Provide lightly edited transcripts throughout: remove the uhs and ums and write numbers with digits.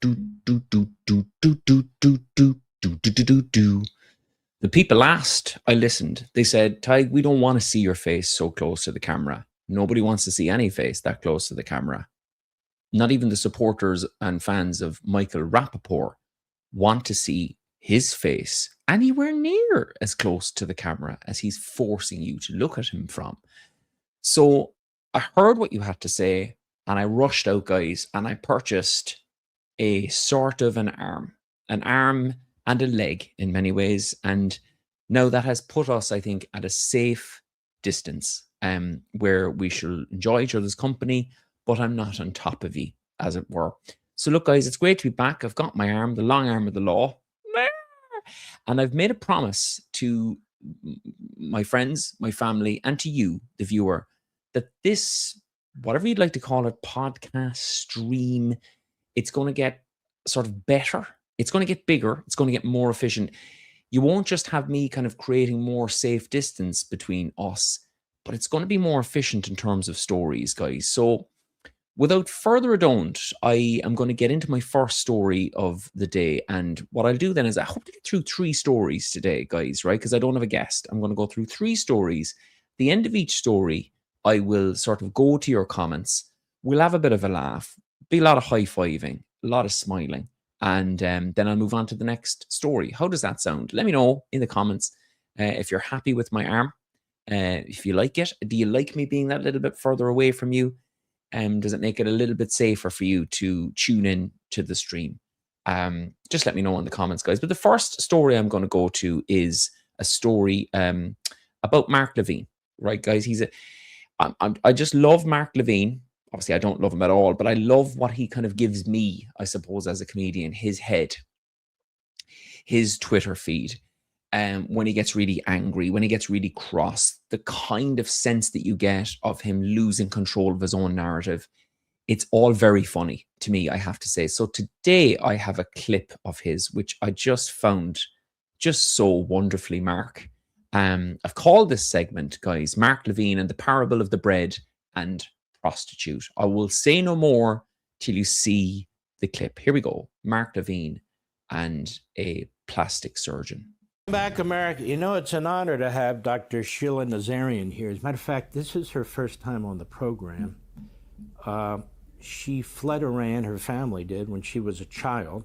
The people asked, I listened. They said, Tig, we don't want to see your face so close to the camera. Nobody wants to see any face that close to the camera. Not even the supporters and fans of Michael Rappaport want to see his face anywhere near as close to the camera as he's forcing you to look at him from. So I heard what you had to say and I rushed out, guys, and I purchased a sort of an arm and a leg in many ways. And now that has put us, I think, at a safe distance where we shall enjoy each other's company, but I'm not on top of you, as it were. So look, guys, it's great to be back. I've got my arm, the long arm of the law. And I've made a promise to my friends, my family, and to you, the viewer, that this, whatever you'd like to call it, podcast, stream, it's going to get sort of better. It's going to get bigger. It's going to get more efficient. You won't just have me kind of creating more safe distance between us, but it's going to be more efficient in terms of stories, guys. So without further ado, I am going to get into my first story of the day. And what I'll do then is I hope to get through 3 stories today, guys, right? Because I don't have a guest. I'm going to go through 3 stories. At the end of each story, I will sort of go to your comments. We'll have a bit of a laugh, be a lot of high-fiving, a lot of smiling. And then I'll move on to the next story. How does that sound? Let me know in the comments if you're happy with my arm, if you like it. Do you like me being that little bit further away from you? Does it make it a little bit safer for you to tune in to the stream? Just let me know in the comments, guys. But the first story I'm going to go to is a story about Mark Levine, right, guys? I just love Mark Levine. Obviously, I don't love him at all, but I love what he kind of gives me, I suppose, as a comedian, his head, his Twitter feed. When he gets really angry, when he gets really cross, the kind of sense that you get of him losing control of his own narrative, it's all very funny to me, I have to say. So today I have a clip of his, which I just found just so wonderfully Mark. I've called this segment, guys, Mark Levine and the Parable of the Bread and Prostitute. I will say no more till you see the clip. Here we go. Mark Levine and a plastic surgeon. Back, America. You know, it's an honor to have Dr. Sheila Nazarian here. As a matter of fact, this is her first time on the program. She fled Iran, her family did, when she was a child.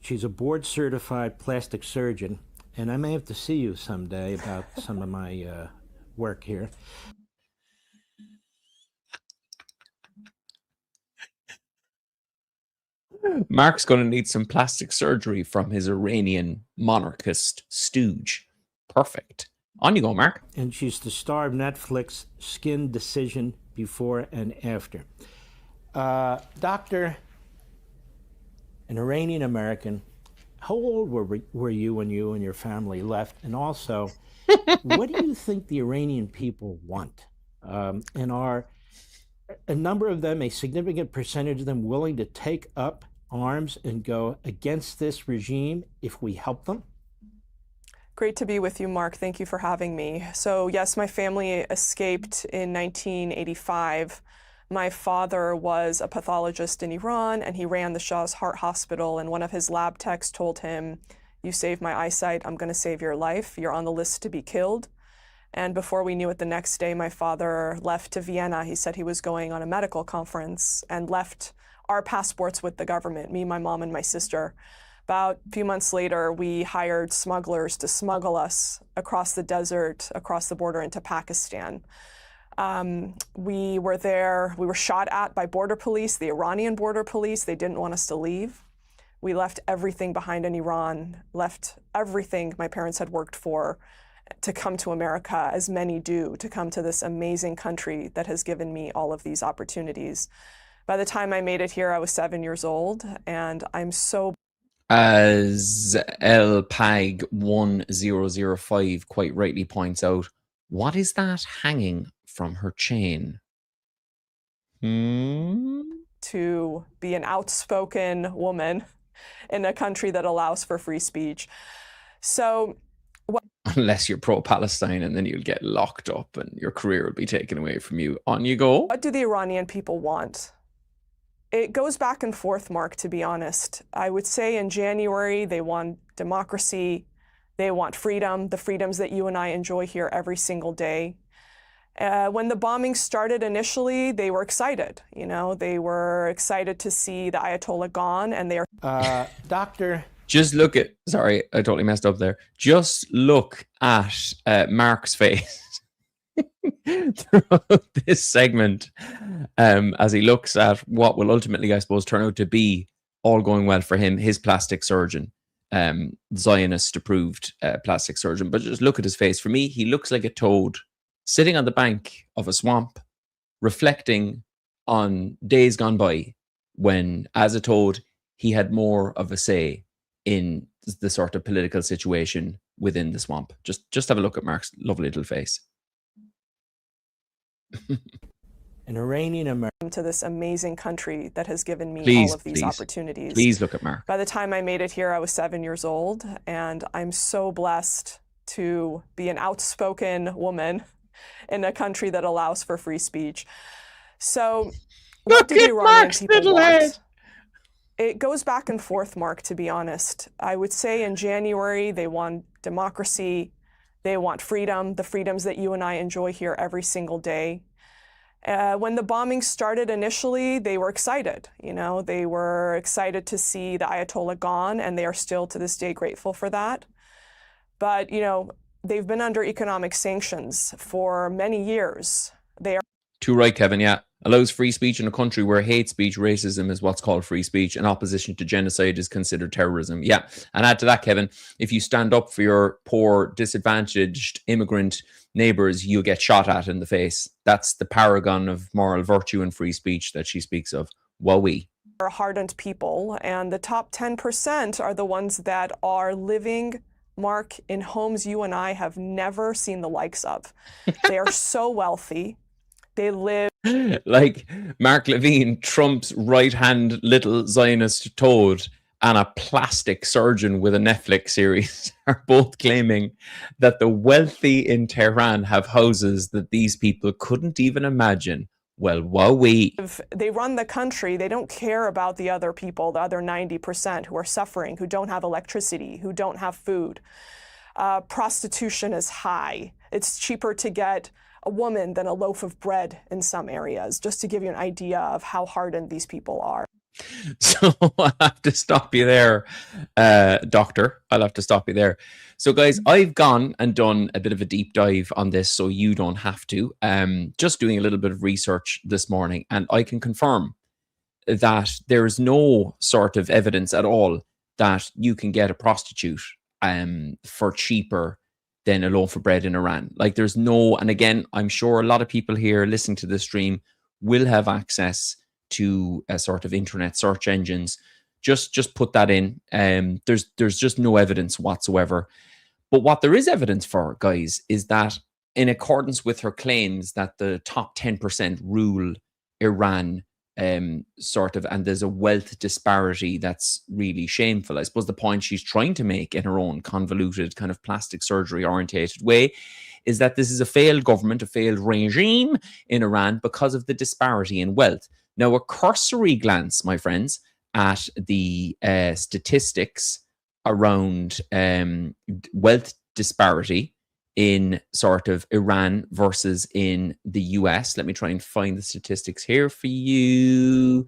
She's a board-certified plastic surgeon, and I may have to see you someday about some of my work here. Mark's going to need some plastic surgery from his Iranian monarchist stooge. Perfect. On you go, Mark. And she's the star of Netflix Skin Decision Before and After. Doctor, an Iranian American, how old were you when you and your family left? And also, what do you think the Iranian people want? And are a number of them, a significant percentage of them, willing to take up arms and go against this regime if we help them? Great to be with you, Mark. Thank you for having me. So yes, my family escaped in 1985. My father was a pathologist in Iran, and he ran the Shah's Heart Hospital, and one of his lab techs told him, "You saved my eyesight, I'm going to save your life. You're on the list to be killed." And before we knew it, the next day, my father left to Vienna. He said he was going on a medical conference and left our passports with the government, me, my mom, and my sister. About a few months later, we hired smugglers to smuggle us across the desert, across the border into Pakistan. We were there, we were shot at by border police, the Iranian border police. They didn't want us to leave. We left everything behind in Iran, left everything my parents had worked for to come to America, as many do, to come to this amazing country that has given me all of these opportunities. By the time I made it here, I was 7 years old, and I'm so... As LPAG 1005 quite rightly points out, what is that hanging from her chain? To be an outspoken woman in a country that allows for free speech. So... Unless you're pro-Palestine, and then you'll get locked up and your career will be taken away from you. On you go. What do the Iranian people want? It goes back and forth, Mark, to be honest. I would say in January, they want democracy, they want freedom, the freedoms that you and I enjoy here every single day. When the bombing started initially, they were excited. You know, they were excited to see the Ayatollah gone, and they are. Doctor. Just look at, sorry, I totally messed up there. Just look at Mark's face throughout this segment as he looks at what will ultimately, I suppose, turn out to be, all going well for him, his plastic surgeon, Zionist approved plastic surgeon. But just look at his face. For me, he looks like a toad sitting on the bank of a swamp, reflecting on days gone by when, as a toad, he had more of a say in the sort of political situation within the swamp. Just have a look at Mark's lovely little face. An Iranian American. To this amazing country that has given me Please, all of these please, opportunities. Please look at Mark. By the time I made it here, I was 7 years old, and I'm so blessed to be an outspoken woman in a country that allows for free speech. So, what do the Iranian people want? It goes back and forth, Mark, to be honest. I would say in January, they want democracy, they want freedom, the freedoms that you and I enjoy here every single day. When the bombing started initially, they were excited. You know, they were excited to see the Ayatollah gone, and they are still to this day grateful for that. But, you know, they've been under economic sanctions for many years. They are Too right, Kevin. Yeah. Allows free speech in a country where hate speech, racism is what's called free speech, and opposition to genocide is considered terrorism. Yeah. And add to that, Kevin, if you stand up for your poor, disadvantaged immigrant neighbors, you'll get shot at in the face. That's the paragon of moral virtue and free speech that she speaks of. Wowee. are hardened people, and the top 10% are the ones that are living, Mark, in homes you and I have never seen the likes of. They are so wealthy. They live like Mark Levine, Trump's right-hand little Zionist toad, and a plastic surgeon with a Netflix series are both claiming that the wealthy in Tehran have houses that these people couldn't even imagine. Well, wowee. They run the country. They don't care about the other people, the other 90% who are suffering, who don't have electricity, who don't have food. Prostitution is high. It's cheaper to get a woman than a loaf of bread in some areas, just to give you an idea of how hardened these people are. So I have to stop you there, Doctor. I'll have to stop you there. So, guys, I've gone and done a bit of a deep dive on this, so you don't have to. Just doing a little bit of research this morning, and I can confirm that there is no sort of evidence at all that you can get a prostitute for cheaper than a loaf of bread in Iran. Like, there's no, and again, I'm sure a lot of people here listening to this stream will have access to a sort of internet search engines. Just put that in. There's just no evidence whatsoever. But what there is evidence for, guys, is that in accordance with her claims that the top 10% rule Iran, sort of, and there's a wealth disparity that's really shameful. I suppose the point she's trying to make in her own convoluted kind of plastic surgery orientated way is that this is a failed government, a failed regime in Iran because of the disparity in wealth. Now, a cursory glance, my friends, at the statistics around wealth disparity in sort of Iran versus in the US. Let me try and find the statistics here for you.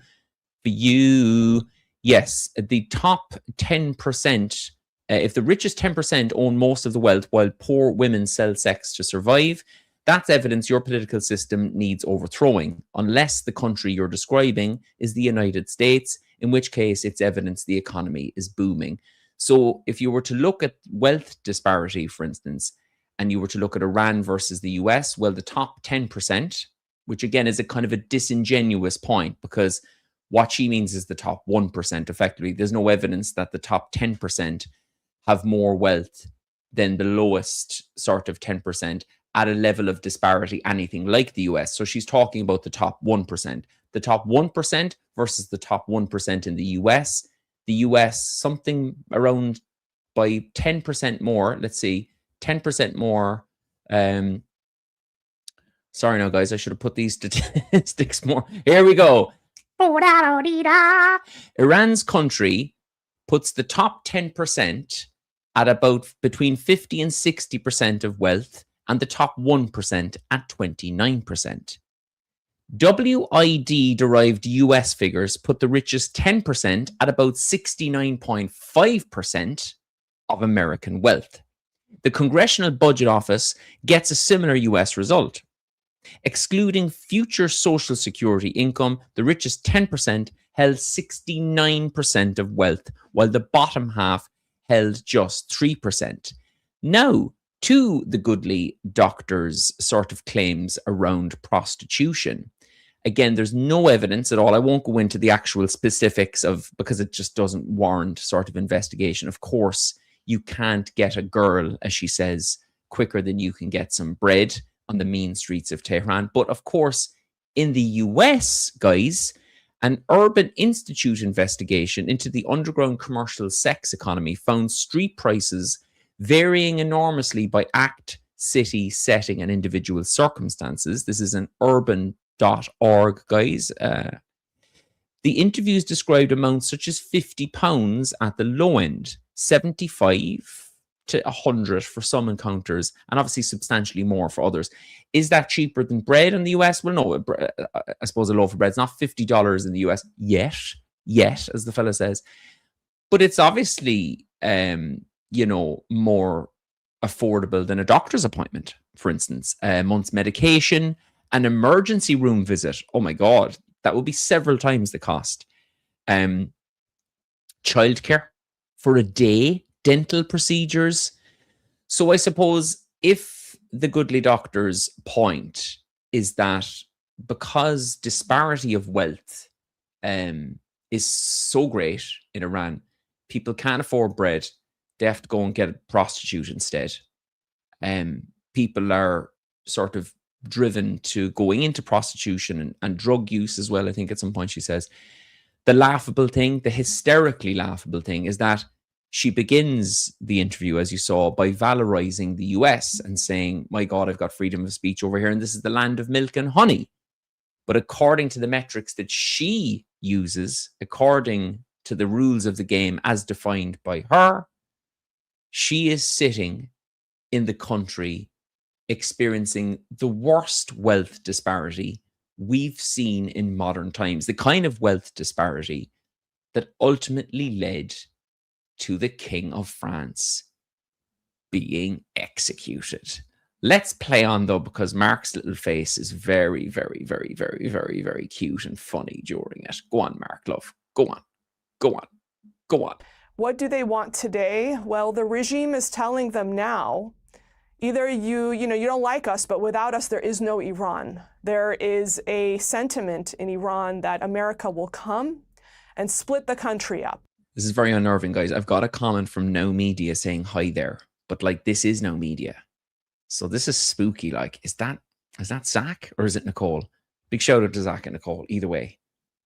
Yes, the top 10%, if the richest 10% own most of the wealth while poor women sell sex to survive, that's evidence your political system needs overthrowing, unless the country you're describing is the United States, in which case it's evidence the economy is booming. So if you were to look at wealth disparity, for instance, and you were to look at Iran versus the US, well, the top 10%, which again is a kind of a disingenuous point, because what she means is the top 1% effectively. There's no evidence that the top 10% have more wealth than the lowest sort of 10% at a level of disparity anything like the US. So she's talking about the top 1%. The top 1% versus the top 1% in the US. The US, something around by 10% more, let's see, 10% more. Sorry now, guys, I should have put these statistics more. Here we go. Iran's country puts the top 10% at about between 50 and 60% of wealth, and the top 1% at 29%. WID derived US figures put the richest 10% at about 69.5% of American wealth. The Congressional Budget Office gets a similar US result. Excluding future Social Security income, the richest 10% held 69% of wealth, while the bottom half held just 3%. Now, to the Goodly doctor's sort of claims around prostitution. Again, there's no evidence at all. I won't go into the actual specifics of, because it just doesn't warrant sort of investigation. Of course, you can't get a girl, as she says, quicker than you can get some bread on the mean streets of Tehran. But of course, in the US, guys, an Urban Institute investigation into the underground commercial sex economy found street prices varying enormously by act, city, setting, and individual circumstances. This is an urban.org, guys. The interviews described amounts such as £50 at the low end, 75 to 100 for some encounters, and obviously substantially more for others. Is that cheaper than bread in the US? Well, no, I suppose a loaf of bread's not $50 in the US yet, as the fella says. But it's obviously, more affordable than a doctor's appointment, for instance. A month's medication, an emergency room visit. Oh my God, that would be several times the cost. Childcare for a day, dental procedures. So I suppose if the Goodly doctor's point is that because disparity of wealth is so great in Iran, people can't afford bread, they have to go and get a prostitute instead. People are sort of driven to going into prostitution and drug use as well, I think at some point she says. The laughable thing, the hysterically laughable thing, is that she begins the interview, as you saw, by valorizing the US and saying, my God, I've got freedom of speech over here, and this is the land of milk and honey. But according to the metrics that she uses, according to the rules of the game as defined by her, she is sitting in the country experiencing the worst wealth disparity we've seen in modern times, the kind of wealth disparity that ultimately led to the King of France being executed. Let's play on, though, because Mark's little face is very, very, very, very, very, very cute and funny during it. Go on, Mark, love. Go on. Go on. Go on. What do they want today? Well, the regime is telling them now, either you don't like us, but without us, there is no Iran. There is a sentiment in Iran that America will come and split the country up. This is very unnerving, guys. I've got a comment from Now Media saying hi there, but like this is Now Media. So this is spooky. Like, is that Zach or is it Nicole? Big shout out to Zach and Nicole. Either way,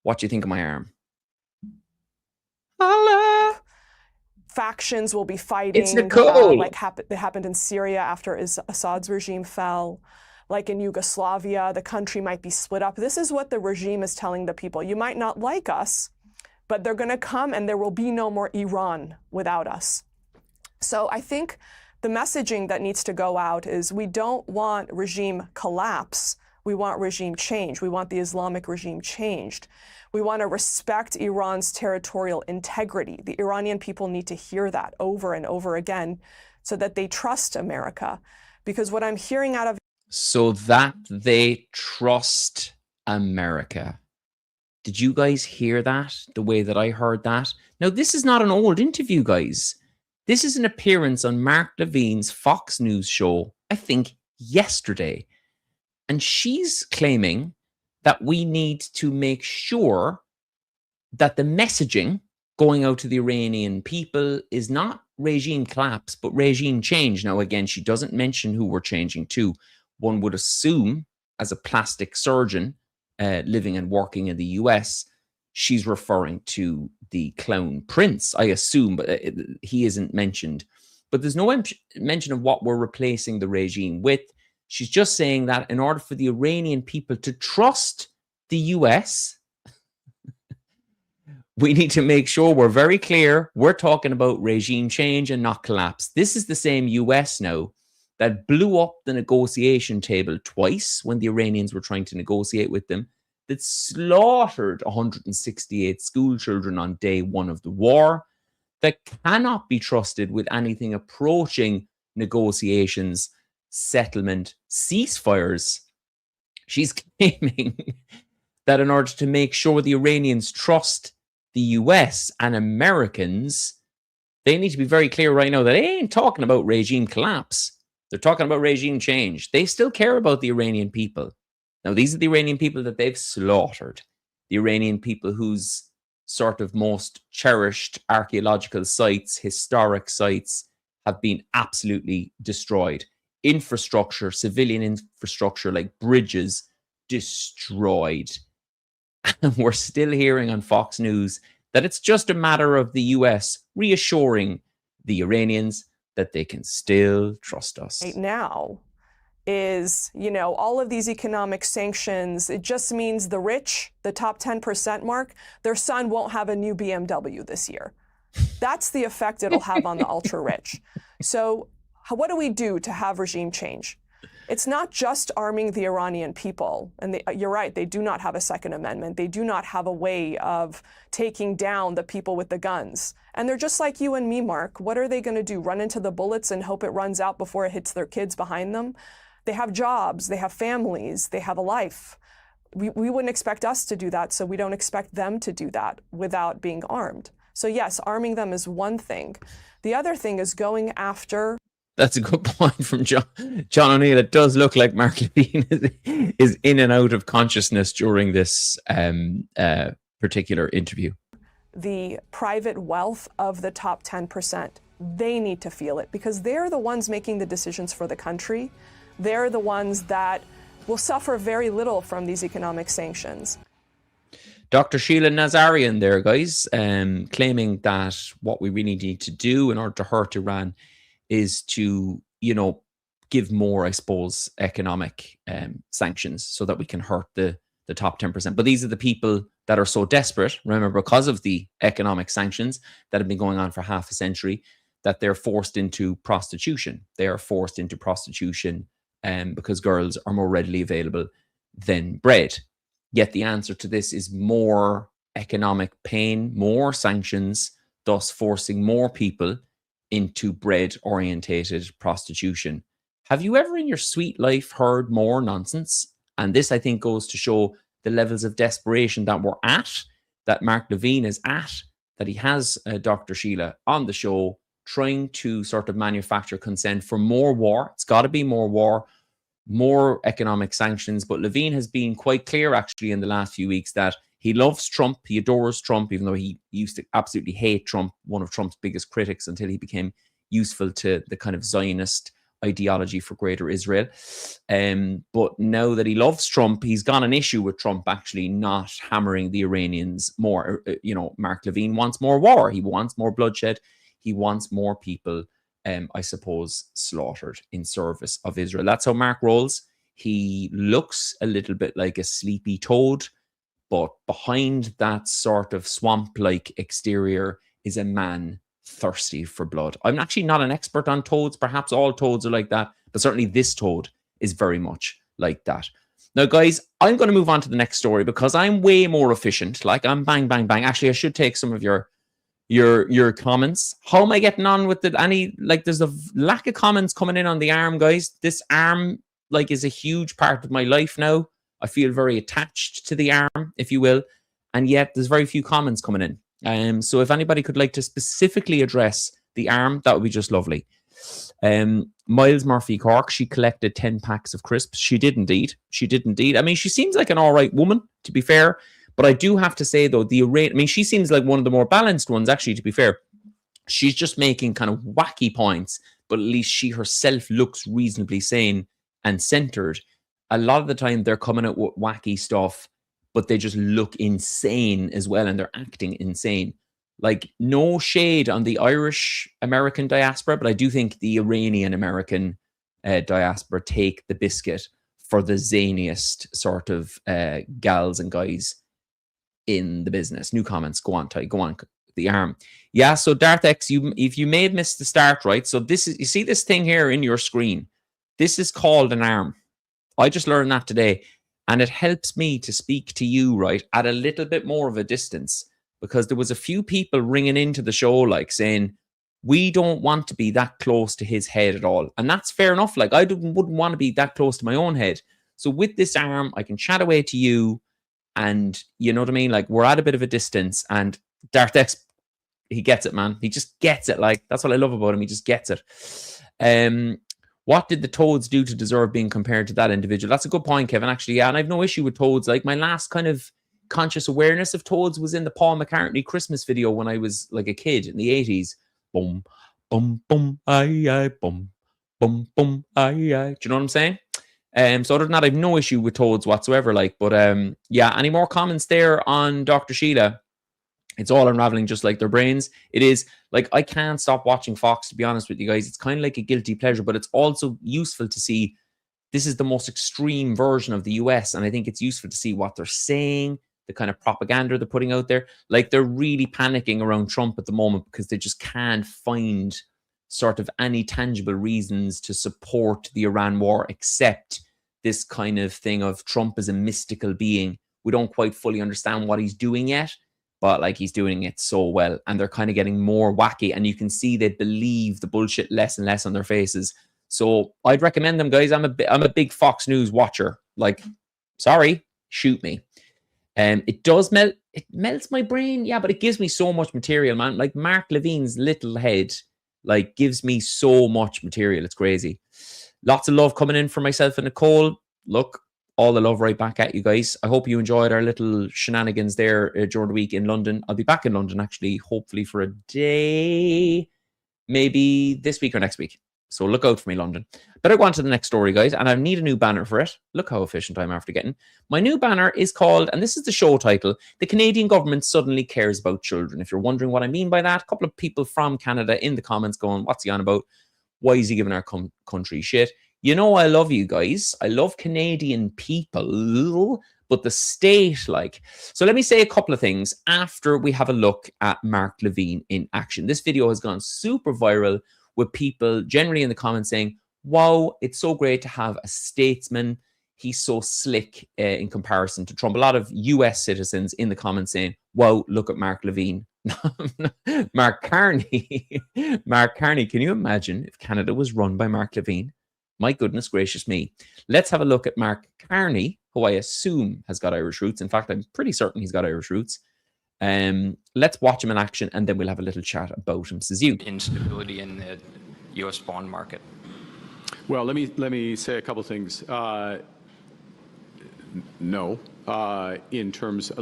what do you think of my arm? Holla! Factions will be fighting. It's Nicole. Like it happened in Syria after Assad's regime fell. Like in Yugoslavia, the country might be split up. This is what the regime is telling the people. You might not like us, but they're going to come and there will be no more Iran without us. So I think the messaging that needs to go out is we don't want regime collapse. We want regime change. We want the Islamic regime changed. We want to respect Iran's territorial integrity. The Iranian people need to hear that over and over again so that they trust America. Because what I'm hearing out of... So that they trust America. Did you guys hear that? The way that I heard that? Now, this is not an old interview, guys. This is an appearance on Mark Levine's Fox News show, I think, yesterday. And she's claiming that we need to make sure that the messaging going out to the Iranian people is not regime collapse, but regime change. Now, again, she doesn't mention who we're changing to. One would assume, as a plastic surgeon living and working in the US, she's referring to the clown prince, I assume, but he isn't mentioned. But there's no mention of what we're replacing the regime with. She's just saying that in order for the Iranian people to trust the US, we need to make sure we're very clear. We're talking about regime change and not collapse. This is the same US now that blew up the negotiation table twice when the Iranians were trying to negotiate with them, that slaughtered 168 school children on day one of the war, that cannot be trusted with anything approaching negotiations, settlement, ceasefires. She's claiming that in order to make sure the Iranians trust the US and Americans, they need to be very clear right now that they ain't talking about regime collapse. They're talking about regime change. They still care about the Iranian people. Now, these are the Iranian people that they've slaughtered, the Iranian people whose sort of most cherished archaeological sites, historic sites, have been absolutely destroyed. Infrastructure, civilian infrastructure like bridges, destroyed. And we're still hearing on Fox News that it's just a matter of the US reassuring the Iranians that they can still trust us. Right now is, all of these economic sanctions, it just means the rich, the top 10% mark, their son won't have a new BMW this year. That's the effect it'll have on the ultra rich. So what do we do to have regime change? It's not just arming the Iranian people. And you're right, they do not have a Second Amendment. They do not have a way of taking down the people with the guns. And they're just like you and me, Mark. What are they going to do? Run into the bullets and hope it runs out before it hits their kids behind them? They have jobs, they have families, they have a life. We wouldn't expect us to do that, so we don't expect them to do that without being armed. So yes, arming them is one thing. The other thing is going after. That's a good point from John O'Neill. It does look like Mark Levine is in and out of consciousness during this particular interview. The private wealth of the top 10%, they need to feel it because they're the ones making the decisions for the country. They're the ones that will suffer very little from these economic sanctions. Dr. Sheila Nazarian there, guys, claiming that what we really need to do in order to hurt Iran is to, give more, I suppose, economic sanctions so that we can hurt the top 10%. But these are the people that are so desperate, remember, because of the economic sanctions that have been going on for half a century, that they're forced into prostitution. They are forced into prostitution because girls are more readily available than bread. Yet the answer to this is more economic pain, more sanctions, thus forcing more people into bread-orientated prostitution. Have you ever in your sweet life heard more nonsense? And this, I think, goes to show the levels of desperation that we're at, that Mark Levine is at, that he has Dr. Sheila on the show trying to sort of manufacture consent for more war. It's got to be more war, more economic sanctions. But Levine has been quite clear, actually, in the last few weeks that he loves Trump. He adores Trump, even though he used to absolutely hate Trump, one of Trump's biggest critics, until he became useful to the kind of Zionist ideology for Greater Israel. But now that he loves Trump, he's got an issue with Trump actually not hammering the Iranians more. Mark Levine wants more war. He wants more bloodshed. He wants more people, I suppose, slaughtered in service of Israel. That's how Mark rolls. He looks a little bit like a sleepy toad, but behind that sort of swamp-like exterior is a man thirsty for blood. I'm actually not an expert on toads. Perhaps all toads are like that, but certainly this toad is very much like that. Now, guys, I'm going to move on to the next story because I'm way more efficient. Like, I'm bang, bang, bang. Actually, I should take some of your comments. How am I getting on with it? There's a lack of comments coming in on the arm, guys. This arm, is a huge part of my life now. I feel very attached to the arm, if you will. And yet there's very few comments coming in. So if anybody could like to specifically address the arm, that would be just lovely. Miles Murphy Cork, she collected 10 packs of crisps. She did indeed. I mean, she seems like an all right woman, to be fair. But I do have to say, though, she seems like one of the more balanced ones, actually, to be fair. She's just making kind of wacky points, but at least she herself looks reasonably sane and centered. A lot of the time, they're coming out with wacky stuff, but they just look insane as well, and they're acting insane. Like, no shade on the Irish-American diaspora, but I do think the Iranian-American diaspora take the biscuit for the zaniest sort of gals and guys in the business. New comments. Go on, Ty. Go on. The arm. Yeah. So Darth X, if you may have missed the start, right? So this is, you see this thing here in your screen. This is called an arm. I just learned that today, and it helps me to speak to you, right, at a little bit more of a distance, because there was a few people ringing into the show, like saying, we don't want to be that close to his head at all. And that's fair enough. Like, I wouldn't want to be that close to my own head. So with this arm, I can chat away to you, and you know what I mean? Like, we're at a bit of a distance, and Darth X, he gets it, man. He just gets it. Like, that's what I love about him. He just gets it. What did the Toads do to deserve being compared to that individual? That's a good point, Kevin, actually. Yeah, and I have no issue with Toads. Like, my last kind of conscious awareness of Toads was in the Paul McCartney Christmas video when I was like a kid in the 80s. Boom, boom, boom, aye, aye, boom, boom, boom, aye, aye. Do you know what I'm saying? So other than that, I have no issue with Toads whatsoever. Like, but yeah, any more comments there on Dr. Sheila? It's all unraveling just like their brains. It is. Like, I can't stop watching Fox, to be honest with you guys. It's kind of like a guilty pleasure, but it's also useful to see this is the most extreme version of the US. And I think it's useful to see what they're saying, the kind of propaganda they're putting out there. Like, they're really panicking around Trump at the moment because they just can't find sort of any tangible reasons to support the Iran war, except this kind of thing of Trump as a mystical being. We don't quite fully understand what he's doing yet, but like, he's doing it so well, and they're kind of getting more wacky, and you can see they believe the bullshit less and less on their faces. So I'd recommend them, guys. I'm a big Fox News watcher. Like, sorry, shoot me. It does melt. It melts my brain. Yeah, but it gives me so much material, man. Like, Mark Levine's little head, like, gives me so much material. It's crazy. Lots of love coming in for myself and Nicole. Look, all the love right back at you guys. I hope you enjoyed our little shenanigans there during the week in London. I'll be back in London, actually, hopefully for a day, maybe this week or next week. So look out for me, London. Better go on to the next story, guys, and I need a new banner for it. Look how efficient I'm after getting. My new banner is called, and this is the show title, The Canadian Government Suddenly Cares About Children. If you're wondering what I mean by that, a couple of people from Canada in the comments going, what's he on about? Why is he giving our country shit? You know, I love you guys. I love Canadian people, but the state, like. So let me say a couple of things after we have a look at Mark Levine in action. This video has gone super viral with people generally in the comments saying, wow, it's so great to have a statesman. He's so slick in comparison to Trump. A lot of US citizens in the comments saying, wow, look at Mark Levine. Mark Carney. Mark Carney, can you imagine if Canada was run by Mark Levine? My goodness gracious me. Let's have a look at Mark Carney, who I assume has got Irish roots. In fact, I'm pretty certain he's got Irish roots. Let's watch him in action, and then we'll have a little chat about him. Says you. Instability in the U.S. bond market. Well, let me say a couple things. No, in terms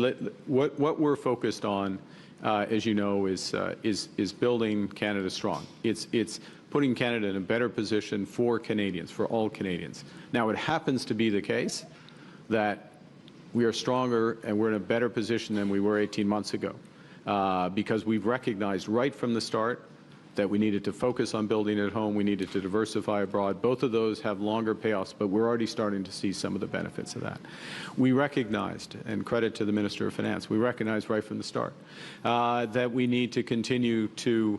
what we're focused on, as you know, is building Canada strong. It's putting Canada in a better position for Canadians, for all Canadians. Now, it happens to be the case that we are stronger and we're in a better position than we were 18 months ago, because we've recognized right from the start that we needed to focus on building at home, we needed to diversify abroad. Both of those have longer payoffs, but we're already starting to see some of the benefits of that. We recognized, and credit to the Minister of Finance, we recognized right from the start that we need to continue to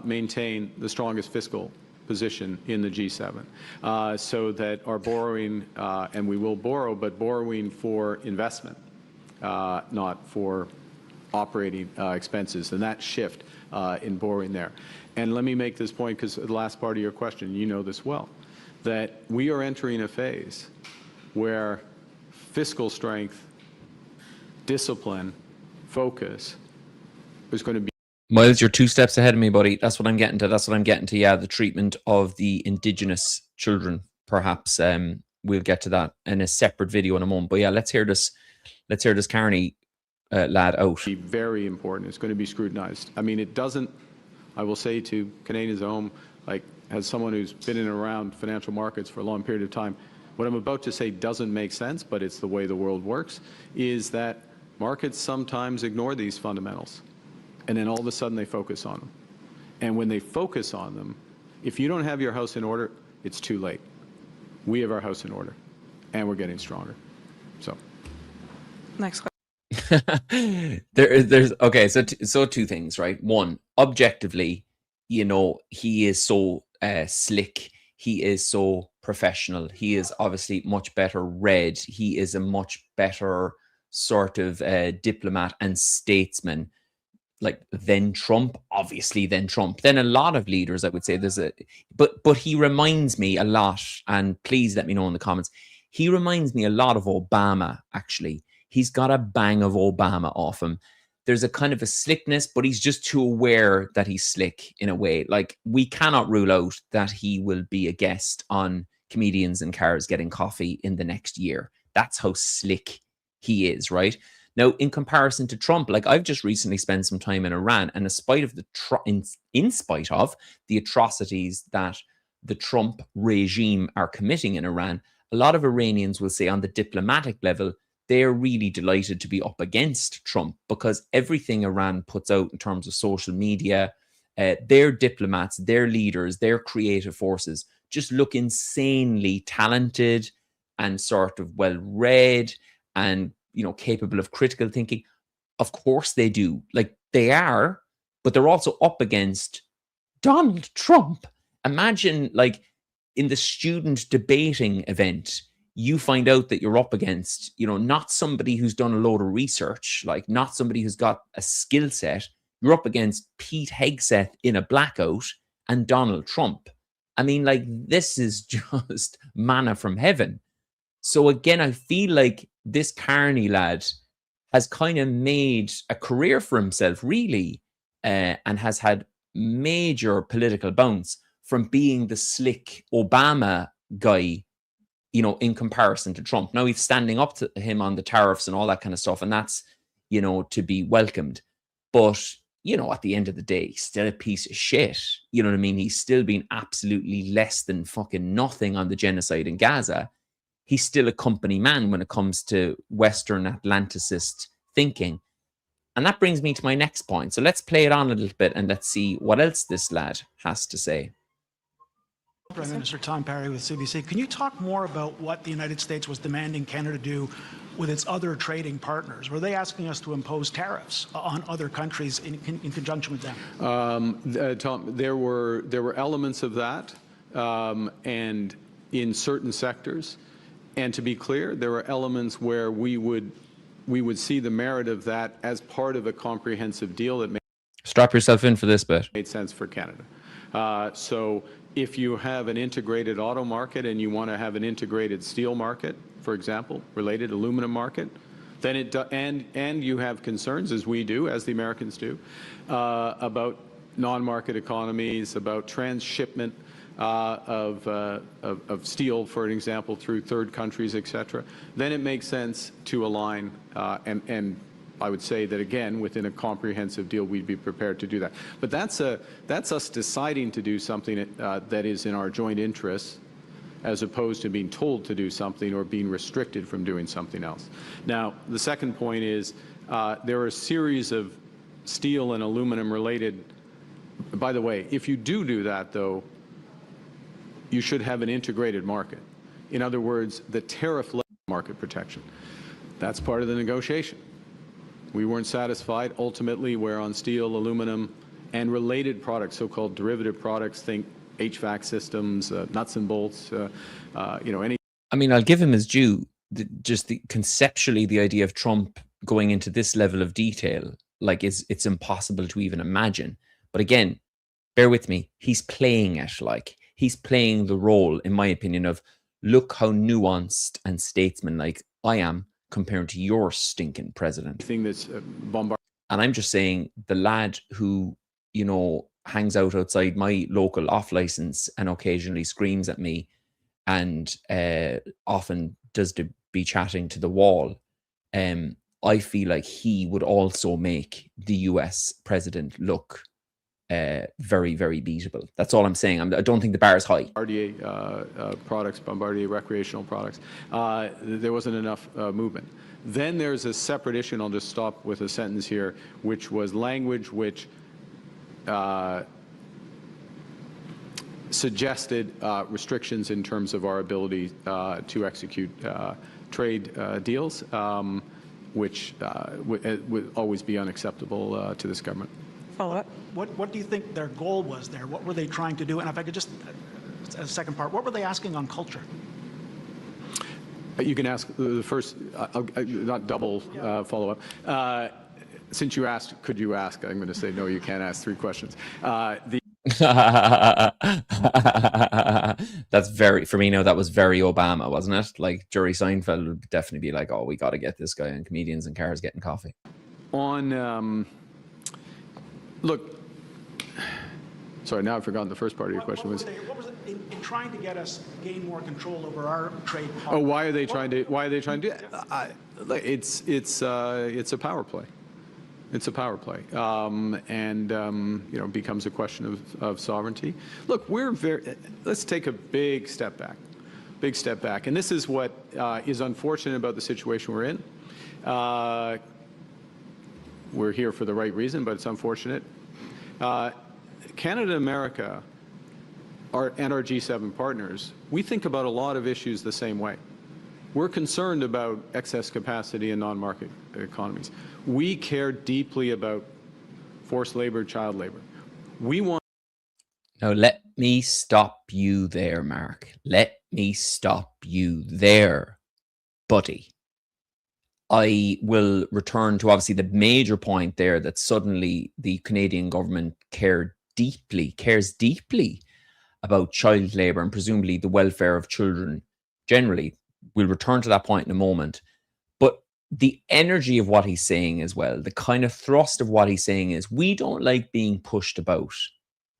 maintain the strongest fiscal position in the G7, so that our borrowing, and we will borrow, but borrowing for investment, not for operating expenses, and that shift in borrowing there. And let me make this point, because the last part of your question, you know this well, that we are entering a phase where fiscal strength, discipline, focus is going to be. Miles, you're 2 steps ahead of me, buddy. That's what I'm getting to. That's what I'm getting to. Yeah, the treatment of the Indigenous children, perhaps. We'll get to that in a separate video in a moment. But yeah, let's hear this. Let's hear this Carney lad out. Be very important. It's going to be scrutinized. I mean, it doesn't. I will say to Canadians at home, like, as someone who's been in and around financial markets for a long period of time, what I'm about to say doesn't make sense, but it's the way the world works, is that markets sometimes ignore these fundamentals. And then all of a sudden they focus on them. And when they focus on them, if you don't have your house in order, it's too late. We have our house in order, and we're getting stronger. So. Next question. there's okay. So two things, right? One, objectively, you know, he is so slick. He is so professional. He is obviously much better read. He is a much better sort of diplomat and statesman, like than Trump, obviously than Trump. Then a lot of leaders, I would say, but he reminds me a lot, and please let me know in the comments. He reminds me a lot of Obama, actually. He's got a bang of Obama off him. There's a kind of a slickness, but he's just too aware that he's slick in a way. Like, we cannot rule out that he will be a guest on Comedians in Cars Getting Coffee in the next year. That's how slick he is, right? Now, in comparison to Trump, like, I've just recently spent some time in Iran, and in spite of in spite of the atrocities that the Trump regime are committing in Iran, a lot of Iranians will say on the diplomatic level, they're really delighted to be up against Trump, because everything Iran puts out in terms of social media, their diplomats, their leaders, their creative forces just look insanely talented and sort of well-read and, you know, capable of critical thinking. Of course they do. Like, they are, but they're also up against Donald Trump. Imagine, like, in the student debating event, you find out that you're up against, you know, not somebody who's done a load of research, like not somebody who's got a skill set. You're up against Pete Hegseth in a blackout and Donald Trump. I mean, like, this is just manna from heaven. So again, I feel like this Carney lad has kind of made a career for himself, really, and has had major political bounce from being the slick Obama guy, you know, in comparison to Trump. Now he's standing up to him on the tariffs and all that kind of stuff, and that's, you know, to be welcomed. But, you know, at the end of the day, he's still a piece of shit. You know what I mean? He's still been absolutely less than fucking nothing on the genocide in Gaza. He's still a company man when it comes to Western Atlanticist thinking. And that brings me to my next point. So let's play it on a little bit and let's see what else this lad has to say. Prime Minister Tom Parry with CBC. Can you talk more about what the United States was demanding Canada do with its other trading partners? Were they asking us to impose tariffs on other countries in conjunction with them? Tom, there were elements of that, and in certain sectors. And to be clear, there were elements where we would see the merit of that as part of a comprehensive deal that Strap yourself in for this bit. made sense for Canada. So if you have an integrated auto market and you want to have an integrated steel market, for example, related aluminum market, then and you have concerns, as we do, as the Americans do, about non-market economies, about transshipment of steel, for an example, through third countries, etc., then it makes sense to align, and I would say that, again, within a comprehensive deal, we'd be prepared to do that. But that's us deciding to do something that is in our joint interests, as opposed to being told to do something or being restricted from doing something else. Now, the second point is there are a series of steel and aluminum related. By the way, if you do that, though, you should have an integrated market. In other words, the tariff market protection. That's part of the negotiation. We weren't satisfied. Ultimately, where on steel, aluminum, and related products, so-called derivative products, think HVAC systems, nuts and bolts, you know, any. I mean, I'll give him his due. Conceptually, the idea of Trump going into this level of detail, like, it's impossible to even imagine. But again, bear with me. He's playing it, like, he's playing the role, in my opinion, of look how nuanced and statesmanlike I am compared to your stinking president. Thing that's bombarded. And I'm just saying, the lad who, you know, hangs out outside my local off license and occasionally screams at me and often does be chatting to the wall, I feel like he would also make the US president look very, very beatable. That's all I'm saying. I don't think the bar is high. Bombardier products, Bombardier recreational products, there wasn't enough movement. Then there's a separate issue, and I'll just stop with a sentence here, which was language which suggested restrictions in terms of our ability to execute trade deals. which would always be unacceptable to this government. Follow up. What do you think their goal was there? What were they trying to do? And if I could just, as a second part, what were they asking on culture? You can ask the first, not double follow-up. Since you asked, could you ask? I'm going to say, no, you can't ask 3 questions. That's very, for me now, that was very Obama, wasn't it? Like Jerry Seinfeld would definitely be like, oh, we got to get this guy on Comedians in Cars Getting Coffee. Look, sorry, now I've forgotten the first part of your question. What was it in trying to get us gain more control over our trade policy? Oh, why are they trying to do that? It's a power play. It's a power play, and you know, becomes a question of sovereignty. Look, let's take a big step back, and this is what is unfortunate about the situation we're in. We're here for the right reason, but it's unfortunate. Canada and America and our G7 partners, we think about a lot of issues the same way. We're concerned about excess capacity in non-market economies. We care deeply about forced labor, child labor. We want... Now, let me stop you there, Mark. Let me stop you there, buddy. I will return to obviously the major point there that suddenly the Canadian government cares deeply about child labour and presumably the welfare of children generally. We'll return to that point in a moment. But the energy of what he's saying as well, the kind of thrust of what he's saying is, we don't like being pushed about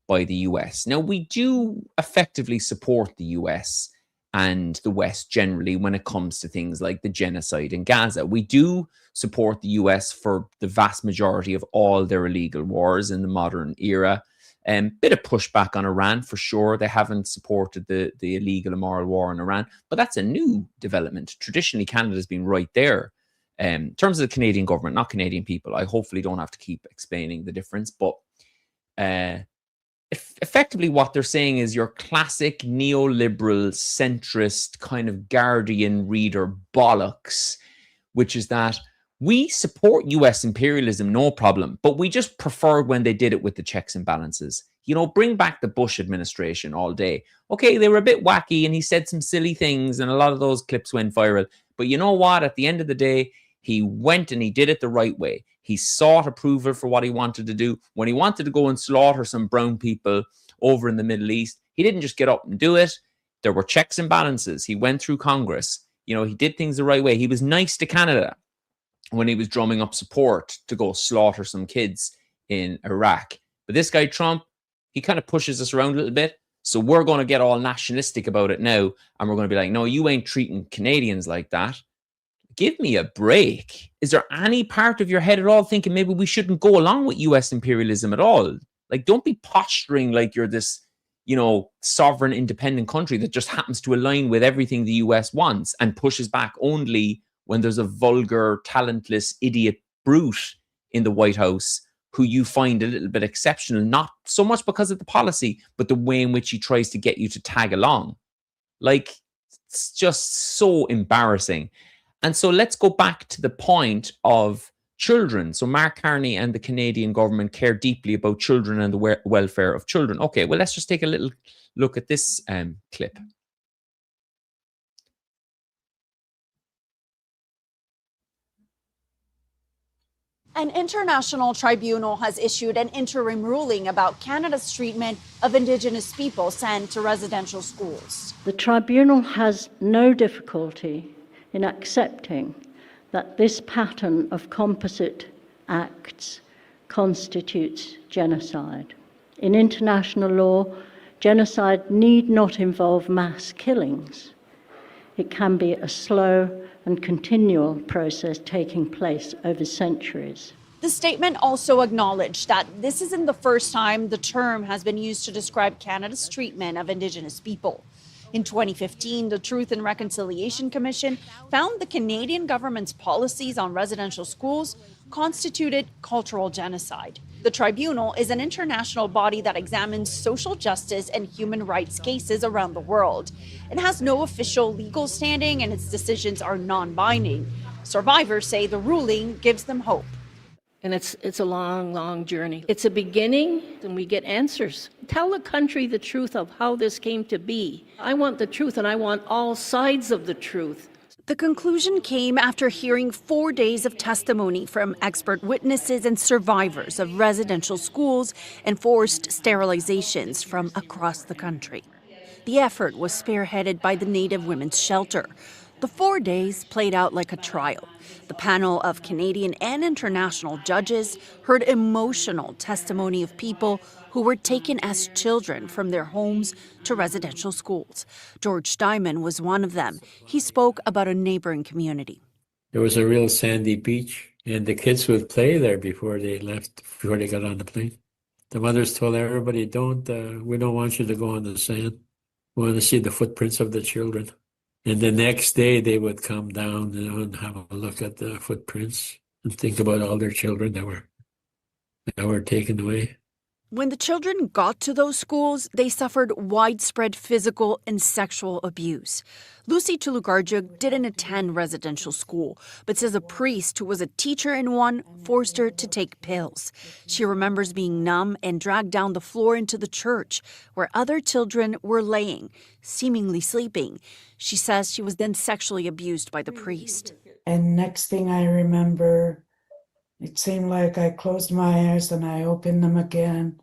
by the US. Now, we do effectively support the US and the West generally when it comes to things like the genocide in Gaza. We do support the US for the vast majority of all their illegal wars in the modern era. Bit of pushback on Iran for sure. They haven't supported the illegal immoral war in Iran, but that's a new development. Traditionally, Canada's been right there. In terms of the Canadian government, not Canadian people, I hopefully don't have to keep explaining the difference, but effectively what they're saying is your classic neoliberal, centrist, kind of Guardian reader bollocks, which is that we support US imperialism, no problem, but we just prefer when they did it with the checks and balances. You know, bring back the Bush administration all day. Okay, they were a bit wacky and he said some silly things and a lot of those clips went viral. But you know what? At the end of the day, he went and he did it the right way. He sought approval for what he wanted to do. When he wanted to go and slaughter some brown people over in the Middle East, he didn't just get up and do it. There were checks and balances. He went through Congress. You know, he did things the right way. He was nice to Canada when he was drumming up support to go slaughter some kids in Iraq. But this guy, Trump, he kind of pushes us around a little bit. So we're going to get all nationalistic about it now. And we're going to be like, no, you ain't treating Canadians like that. Give me a break. Is there any part of your head at all thinking maybe we shouldn't go along with US imperialism at all? Like, don't be posturing like you're this, you know, sovereign independent country that just happens to align with everything the US wants and pushes back only when there's a vulgar, talentless, idiot brute in the White House who you find a little bit exceptional, not so much because of the policy, but the way in which he tries to get you to tag along. Like, it's just so embarrassing. And so let's go back to the point of children. So Mark Carney and the Canadian government care deeply about children and the welfare of children. Okay, well, let's just take a little look at this clip. An international tribunal has issued an interim ruling about Canada's treatment of Indigenous people sent to residential schools. The tribunal has no difficulty in accepting that this pattern of composite acts constitutes genocide. In international law, genocide need not involve mass killings. It can be a slow and continual process taking place over centuries. The statement also acknowledged that this isn't the first time the term has been used to describe Canada's treatment of Indigenous people. In 2015, the Truth and Reconciliation Commission found the Canadian government's policies on residential schools constituted cultural genocide. The tribunal is an international body that examines social justice and human rights cases around the world. It has no official legal standing and its decisions are non-binding. Survivors say the ruling gives them hope. And it's a long, long journey. It's a beginning, and we get answers. Tell the country the truth of how this came to be. I want the truth, and I want all sides of the truth. The conclusion came after hearing 4 days of testimony from expert witnesses and survivors of residential schools and forced sterilizations from across the country. The effort was spearheaded by the Native Women's Shelter. The 4 days played out like a trial. The panel of Canadian and international judges heard emotional testimony of people who were taken as children from their homes to residential schools. George Steinman was one of them. He spoke about a neighboring community. There was a real sandy beach, and the kids would play there before they got on the plane. The mothers told everybody, we don't want you to go on the sand. We want to see the footprints of the children. And the next day they would come down, and have a look at the footprints and think about all their children that were taken away. When the children got to those schools, they suffered widespread physical and sexual abuse. Lucy Tulugarjuk didn't attend residential school, but says a priest who was a teacher in one forced her to take pills. She remembers being numb and dragged down the floor into the church, where other children were laying, seemingly sleeping. She says she was then sexually abused by the priest. And next thing I remember, it seemed like I closed my eyes and I opened them again.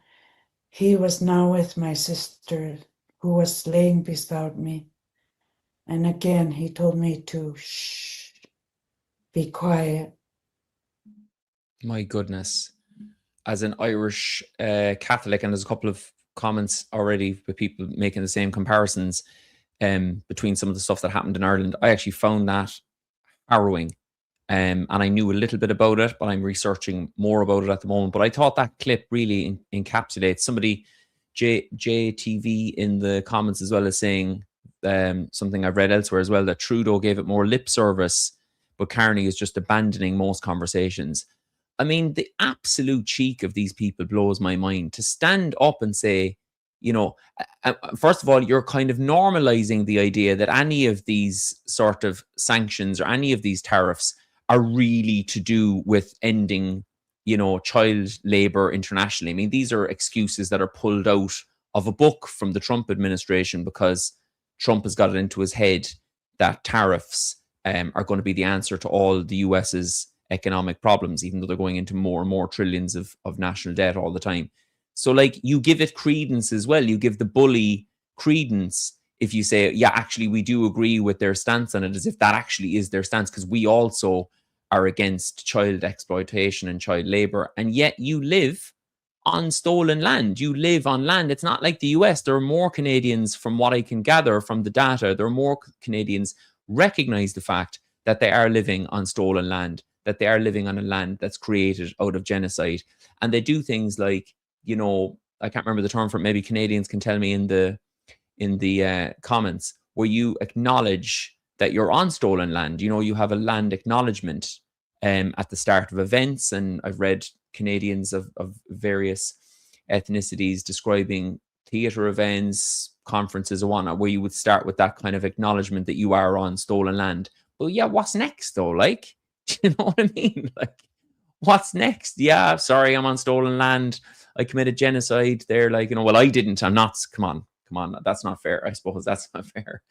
He was now with my sister, who was laying beside me. And again, he told me to shh, be quiet. My goodness. As an Irish Catholic, and there's a couple of comments already with people making the same comparisons between some of the stuff that happened in Ireland, I actually found that harrowing. And I knew a little bit about it, but I'm researching more about it at the moment. But I thought that clip really encapsulates somebody, JTV in the comments as well, as saying something I've read elsewhere as well, that Trudeau gave it more lip service, but Carney is just abandoning most conversations. I mean, the absolute cheek of these people blows my mind. To stand up and say, first of all, you're kind of normalizing the idea that any of these sort of sanctions or any of these tariffs are really to do with ending, child labor internationally. I mean, these are excuses that are pulled out of a book from the Trump administration because Trump has got it into his head that tariffs are going to be the answer to all the US's economic problems, even though they're going into more and more trillions of national debt all the time. So, you give it credence as well. You give the bully credence if you say, yeah, actually, we do agree with their stance on it, as if that actually is their stance, because we also are against child exploitation and child labor. And yet you live on stolen land. You live on land. It's not like the US. There are more Canadians, from what I can gather from the data, there are more Canadians recognize the fact that they are living on stolen land, that they are living on a land that's created out of genocide. And they do things like, I can't remember the term for it. Maybe Canadians can tell me in the comments, where you acknowledge that you're on stolen land. You have a land acknowledgement at the start of events. And I've read Canadians of various ethnicities describing theatre events, conferences and whatnot, where you would start with that kind of acknowledgement that you are on stolen land. But yeah, what's next though? Do you know what I mean? What's next? Yeah, sorry, I'm on stolen land. I committed genocide there. Well, I didn't. I'm not. Come on. That's not fair. I suppose that's not fair.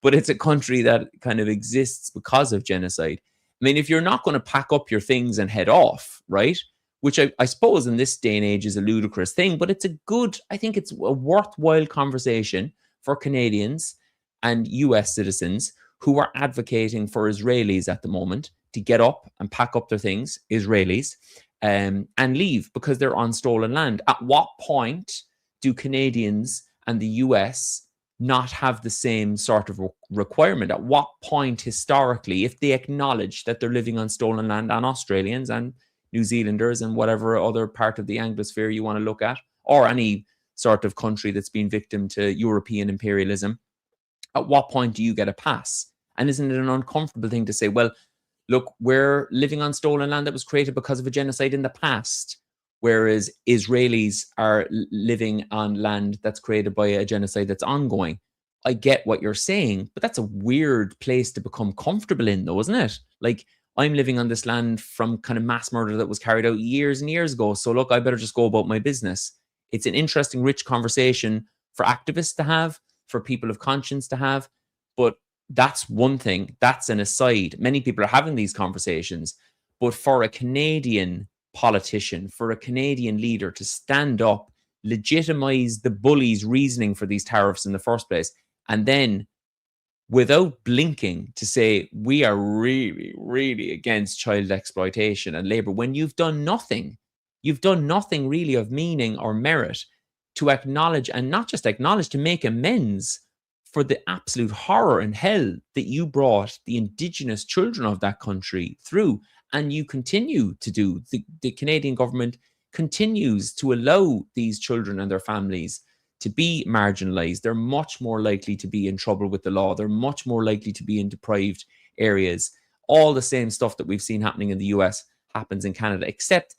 But it's a country that kind of exists because of genocide. I mean, if you're not going to pack up your things and head off, right? Which I suppose in this day and age is a ludicrous thing, but I think it's a worthwhile conversation for Canadians and US citizens who are advocating for Israelis at the moment to get up and pack up their things, Israelis, and leave because they're on stolen land. At what point do Canadians and the US not have the same sort of requirement? At what point historically, if they acknowledge that they're living on stolen land, and Australians and New Zealanders and whatever other part of the Anglosphere you want to look at, or any sort of country that's been victim to European imperialism, at what point do you get a pass? And isn't it an uncomfortable thing to say, well, look, we're living on stolen land that was created because of a genocide in the past, whereas Israelis are living on land that's created by a genocide that's ongoing. I get what you're saying, but that's a weird place to become comfortable in, though, isn't it? I'm living on this land from kind of mass murder that was carried out years and years ago. So look, I better just go about my business. It's an interesting, rich conversation for activists to have, for people of conscience to have. But that's one thing. That's an aside. Many people are having these conversations. But for a Canadian politician, for a Canadian leader to stand up, legitimize the bullies' reasoning for these tariffs in the first place, and then without blinking to say, we are really, really against child exploitation and labor, when you've done nothing really of meaning or merit to acknowledge, and not just acknowledge, to make amends for the absolute horror and hell that you brought the Indigenous children of that country through. And you continue to do. The Canadian government continues to allow these children and their families to be marginalized. They're much more likely to be in trouble with the law. They're much more likely to be in deprived areas. All the same stuff that we've seen happening in the US happens in Canada, except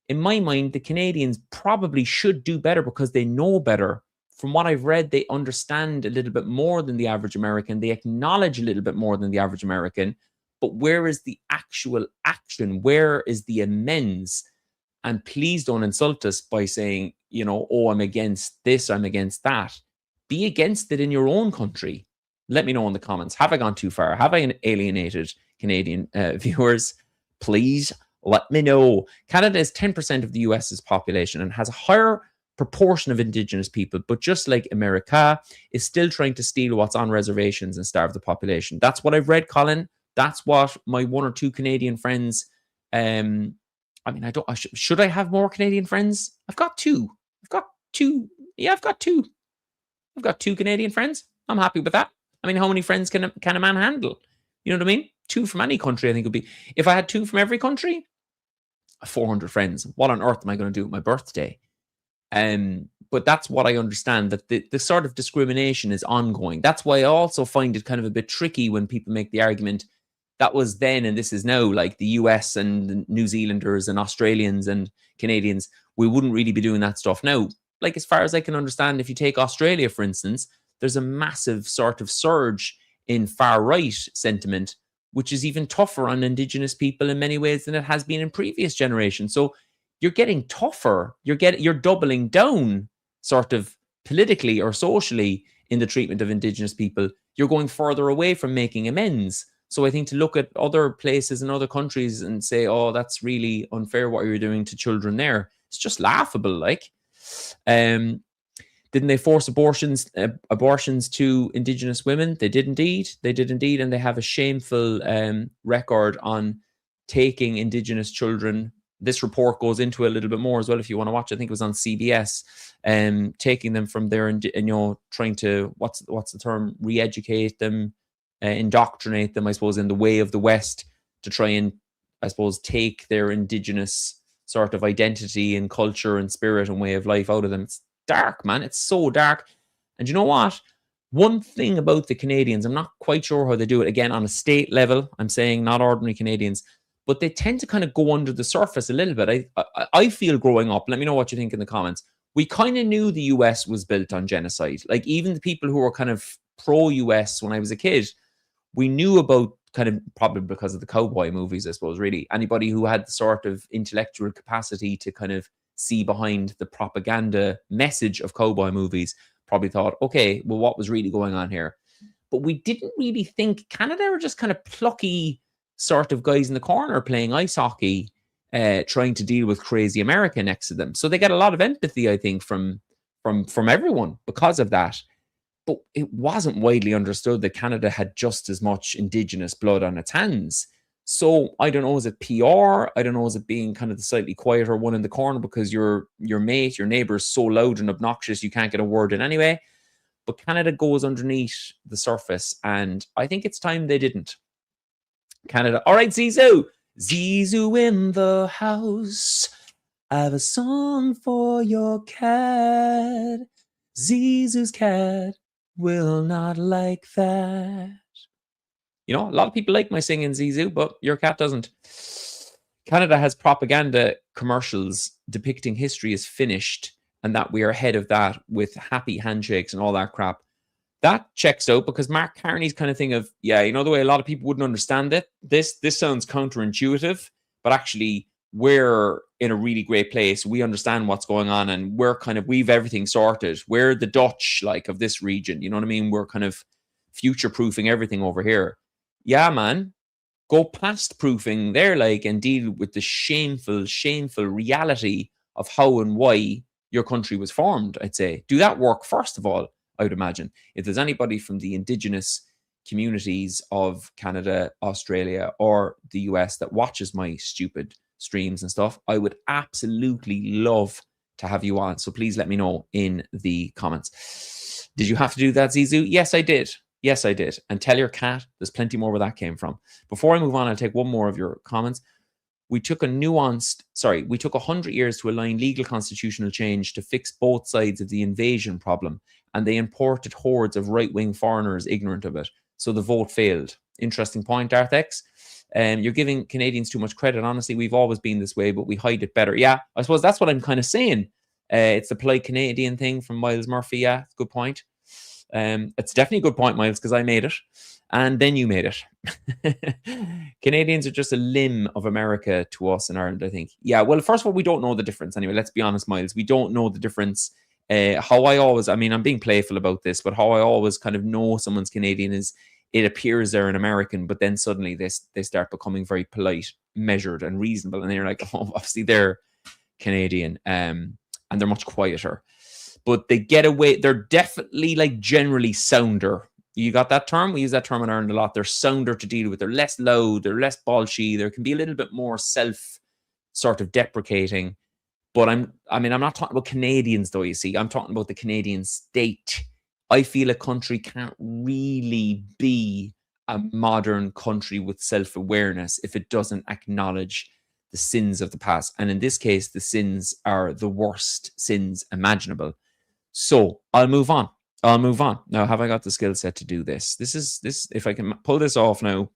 in my mind, the Canadians probably should do better because they know better. From what I've read, they understand a little bit more than the average American. They acknowledge a little bit more than the average American. But where is the actual action? Where is the amends? And please don't insult us by saying, you know, oh, I'm against this, I'm against that. Be against it in your own country. Let me know in the comments. Have I gone too far? Have I alienated Canadian viewers? Please let me know. Canada is 10% of the US's population and has a higher proportion of Indigenous people, but just like America, is still trying to steal what's on reservations and starve the population. That's what I've read, Colin. That's what my one or two Canadian friends, I mean, should I have more Canadian friends? I've got two. Yeah, I've got two Canadian friends. I'm happy with that. I mean, how many friends can a man handle? You know what I mean? Two from any country, I think would be. If I had two from every country, 400 friends. What on earth am I going to do with my birthday? But that's what I understand, that the sort of discrimination is ongoing. That's why I also find it kind of a bit tricky when people make the argument that was then and this is now, like the US and New Zealanders and Australians and Canadians, we wouldn't really be doing that stuff now. Like, as far as I can understand, if you take Australia, for instance, there's a massive sort of surge in far-right sentiment, which is even tougher on Indigenous people in many ways than it has been in previous generations. So you're getting tougher. You're doubling down sort of politically or socially in the treatment of Indigenous people. You're going further away from making amends. So I think to look at other places and other countries and say, oh, that's really unfair what you're doing to children there, it's just laughable. Like, didn't they force abortions to Indigenous women? They did indeed. And they have a shameful record on taking Indigenous children. This report goes into it a little bit more as well if you want to watch. I think it was on CBS, taking them from there and trying to, what's the term, re-educate them, indoctrinate them, I suppose, in the way of the West to try and, I suppose, take their Indigenous sort of identity and culture and spirit and way of life out of them. It's dark, man. It's so dark. And you know what? One thing about the Canadians, I'm not quite sure how they do it, again, on a state level, I'm saying not ordinary Canadians, but they tend to kind of go under the surface a little bit. I feel growing up, let me know what you think in the comments, we kind of knew the US was built on genocide. Like, even the people who were kind of pro-US when I was a kid, we knew about, kind of probably because of the cowboy movies, I suppose, really. Anybody who had the sort of intellectual capacity to kind of see behind the propaganda message of cowboy movies probably thought, okay, well, what was really going on here? But we didn't really think Canada were just kind of plucky sort of guys in the corner playing ice hockey, trying to deal with crazy America next to them. So they get a lot of empathy, I think, from everyone because of that. But it wasn't widely understood that Canada had just as much Indigenous blood on its hands. So I don't know, is it PR? I don't know, is it being kind of the slightly quieter one in the corner because your mate, your neighbor is so loud and obnoxious you can't get a word in anyway? But Canada goes underneath the surface, and I think it's time they didn't. Canada. All right, Zizou. Zizou in the house. I have a song for your cat. Zizou's cat will not like that. You know, a lot of people like my singing, Zizou, but your cat doesn't. Canada has propaganda commercials depicting history as finished and that we are ahead of that with happy handshakes and all that crap. that checks out, because Mark Carney's kind of thing of, yeah, you know, the way a lot of people wouldn't understand it. This sounds counterintuitive, but actually we're in a really great place. We understand what's going on, and we've everything sorted. We're the Dutch, like, of this region. You know what I mean? We're kind of future-proofing everything over here. Yeah, man. Go past proofing there, like, and deal with the shameful reality of how and why your country was formed, I'd say. Do that work first of all, I would imagine. If there's anybody from the Indigenous communities of Canada, Australia, or the US that watches my stupid streams and stuff, I would absolutely love to have you on. So please let me know in the comments. Did you have to do that, Zizou? Yes, I did. Yes, I did. And tell your cat there's plenty more where that came from. Before I move on, I'll take one more of your comments. We took 100 years to align legal constitutional change to fix both sides of the invasion problem, and they imported hordes of right-wing foreigners ignorant of it. So the vote failed. Interesting point, Darthex. You're giving Canadians too much credit. Honestly, we've always been this way, but we hide it better. Yeah, I suppose that's what I'm kind of saying. It's the polite Canadian thing from Miles Murphy. Yeah, good point. It's definitely a good point, Miles, because I made it. And then you made it. Canadians are just a limb of America to us in Ireland, I think. Yeah, well, first of all, we don't know the difference. Anyway, let's be honest, Miles. We don't know the difference. I'm being playful about this, but how I always kind of know someone's Canadian is it appears they're an American, but then suddenly they start becoming very polite, measured, and reasonable. And they're like, oh, obviously they're Canadian, and they're much quieter. But they get away. They're definitely, like, generally sounder. You got that term? We use that term in Ireland a lot. They're sounder to deal with. They're less loud. They're less bolshy. There can be a little bit more self sort of deprecating. But I'm not talking about Canadians, though, you see. I'm talking about the Canadian state. I feel a country can't really be a modern country with self-awareness if it doesn't acknowledge the sins of the past. And in this case, the sins are the worst sins imaginable. So I'll move on. Now, have I got the skill set to do this? If I can pull this off now,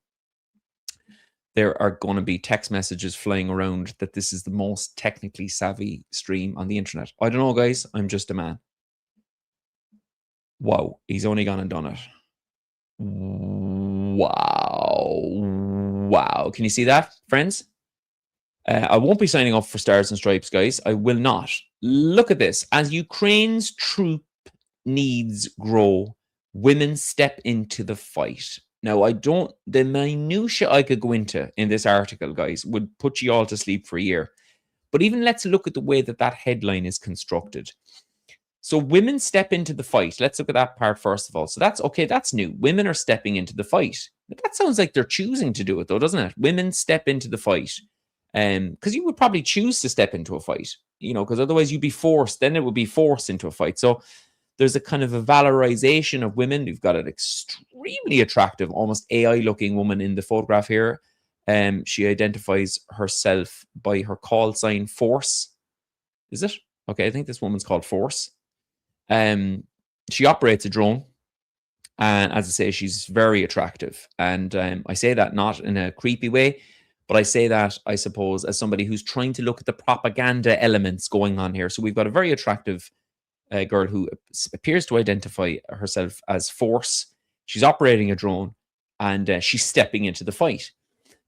there are going to be text messages flying around that this is the most technically savvy stream on the internet. I don't know, guys. I'm just a man. Wow. He's only gone and done it. Wow. Can you see that, friends? I won't be signing up for Stars and Stripes, guys. I will not. Look at this. As Ukraine's troop needs grow, women step into the fight. Now, the minutiae I could go into in this article, guys, would put you all to sleep for a year. But even let's look at the way that headline is constructed. So women step into the fight. Let's look at that part first of all. So that's new. Women are stepping into the fight. That sounds like they're choosing to do it, though, doesn't it? Women step into the fight. Because you would probably choose to step into a fight, because otherwise you'd be forced. Then it would be forced into a fight. So there's a kind of a valorization of women. You've got an extremely attractive, almost AI-looking woman in the photograph here. She identifies herself by her call sign Force. Is it? Okay, I think this woman's called Force. She operates a drone. And as I say, she's very attractive. And I say that not in a creepy way, but I say that, I suppose, as somebody who's trying to look at the propaganda elements going on here. So we've got a very attractive girl who appears to identify herself as Force. She's operating a drone, and she's stepping into the fight.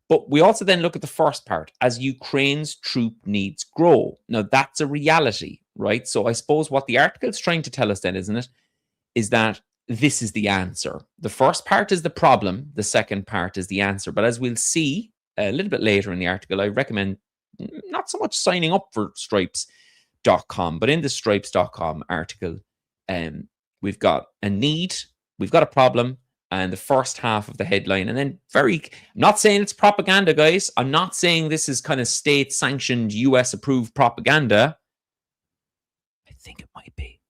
But we also then look at the first part, as Ukraine's troop needs grow. Now, that's a reality, right? So I suppose what the article's trying to tell us then, isn't it, is that this is the answer. The first part is the problem. The second part is the answer. But as we'll see a little bit later in the article, I recommend not so much signing up for Stripes.com, but in the Stripes.com article, we've got a need, we've got a problem, and the first half of the headline. And then I'm not saying it's propaganda, guys. I'm not saying this is kind of state-sanctioned, US-approved propaganda. I think it might be.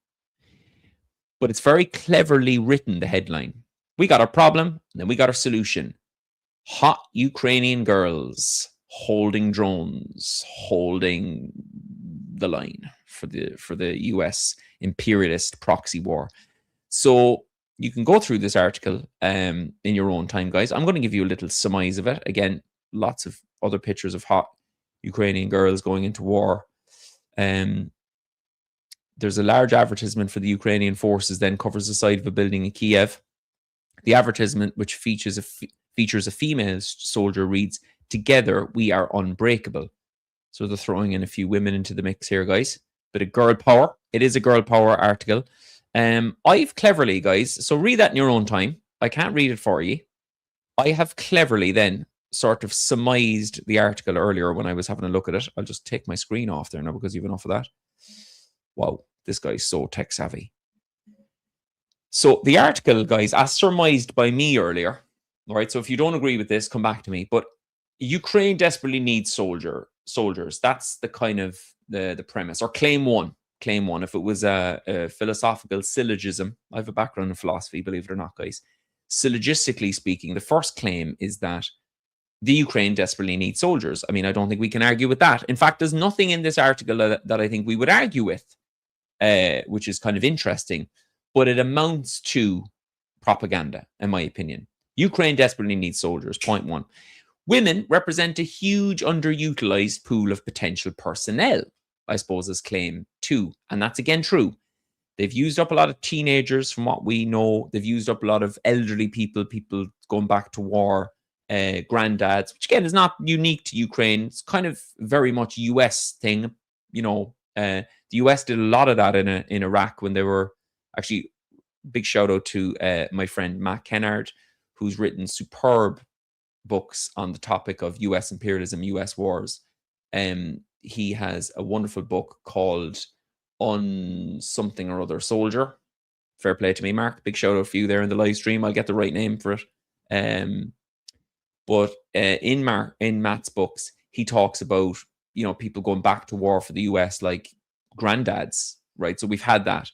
But it's very cleverly written, the headline. We got our problem, and then we got our solution. Hot Ukrainian girls holding drones, holding the line for the US imperialist proxy war. So you can go through this article in your own time, guys. I'm going to give you a little surmise of it. Again, lots of other pictures of hot Ukrainian girls going into war. There's a large advertisement for the Ukrainian forces, then covers the side of a building in Kiev. The advertisement, which features a female soldier, reads, "Together we are unbreakable." So they're throwing in a few women into the mix here, guys. Bit of girl power. It is a girl power article. I've cleverly, guys, so read that in your own time. I can't read it for you. I have cleverly then sort of surmised the article earlier when I was having a look at it. I'll just take my screen off there now because you've enough of that. Wow, this guy's so tech savvy. So the article, guys, as surmised by me earlier, all right, so if you don't agree with this, come back to me. But Ukraine desperately needs soldiers. That's the kind of the premise, or claim one. Claim one. If it was a philosophical syllogism, I have a background in philosophy, believe it or not, guys. Syllogistically speaking, the first claim is that the Ukraine desperately needs soldiers. I mean, I don't think we can argue with that. In fact, there's nothing in this article that I think we would argue with, which is kind of interesting. But it amounts to propaganda, in my opinion. Ukraine desperately needs soldiers, point one. Women represent a huge underutilized pool of potential personnel, I suppose, is claim two. And that's again true. They've used up a lot of teenagers from what we know. They've used up a lot of elderly people going back to war, granddads, which again is not unique to Ukraine. It's kind of very much US thing. You know, the US did a lot of that in Iraq when they were actually, big shout out to my friend Matt Kennard, who's written superb books on the topic of US imperialism, US wars. He has a wonderful book called On Something or Other Soldier. Fair play to me, Mark. Big shout out for you there in the live stream. I'll get the right name for it. But in Matt's books, he talks about, you know, people going back to war for the US like granddads, right? So we've had that.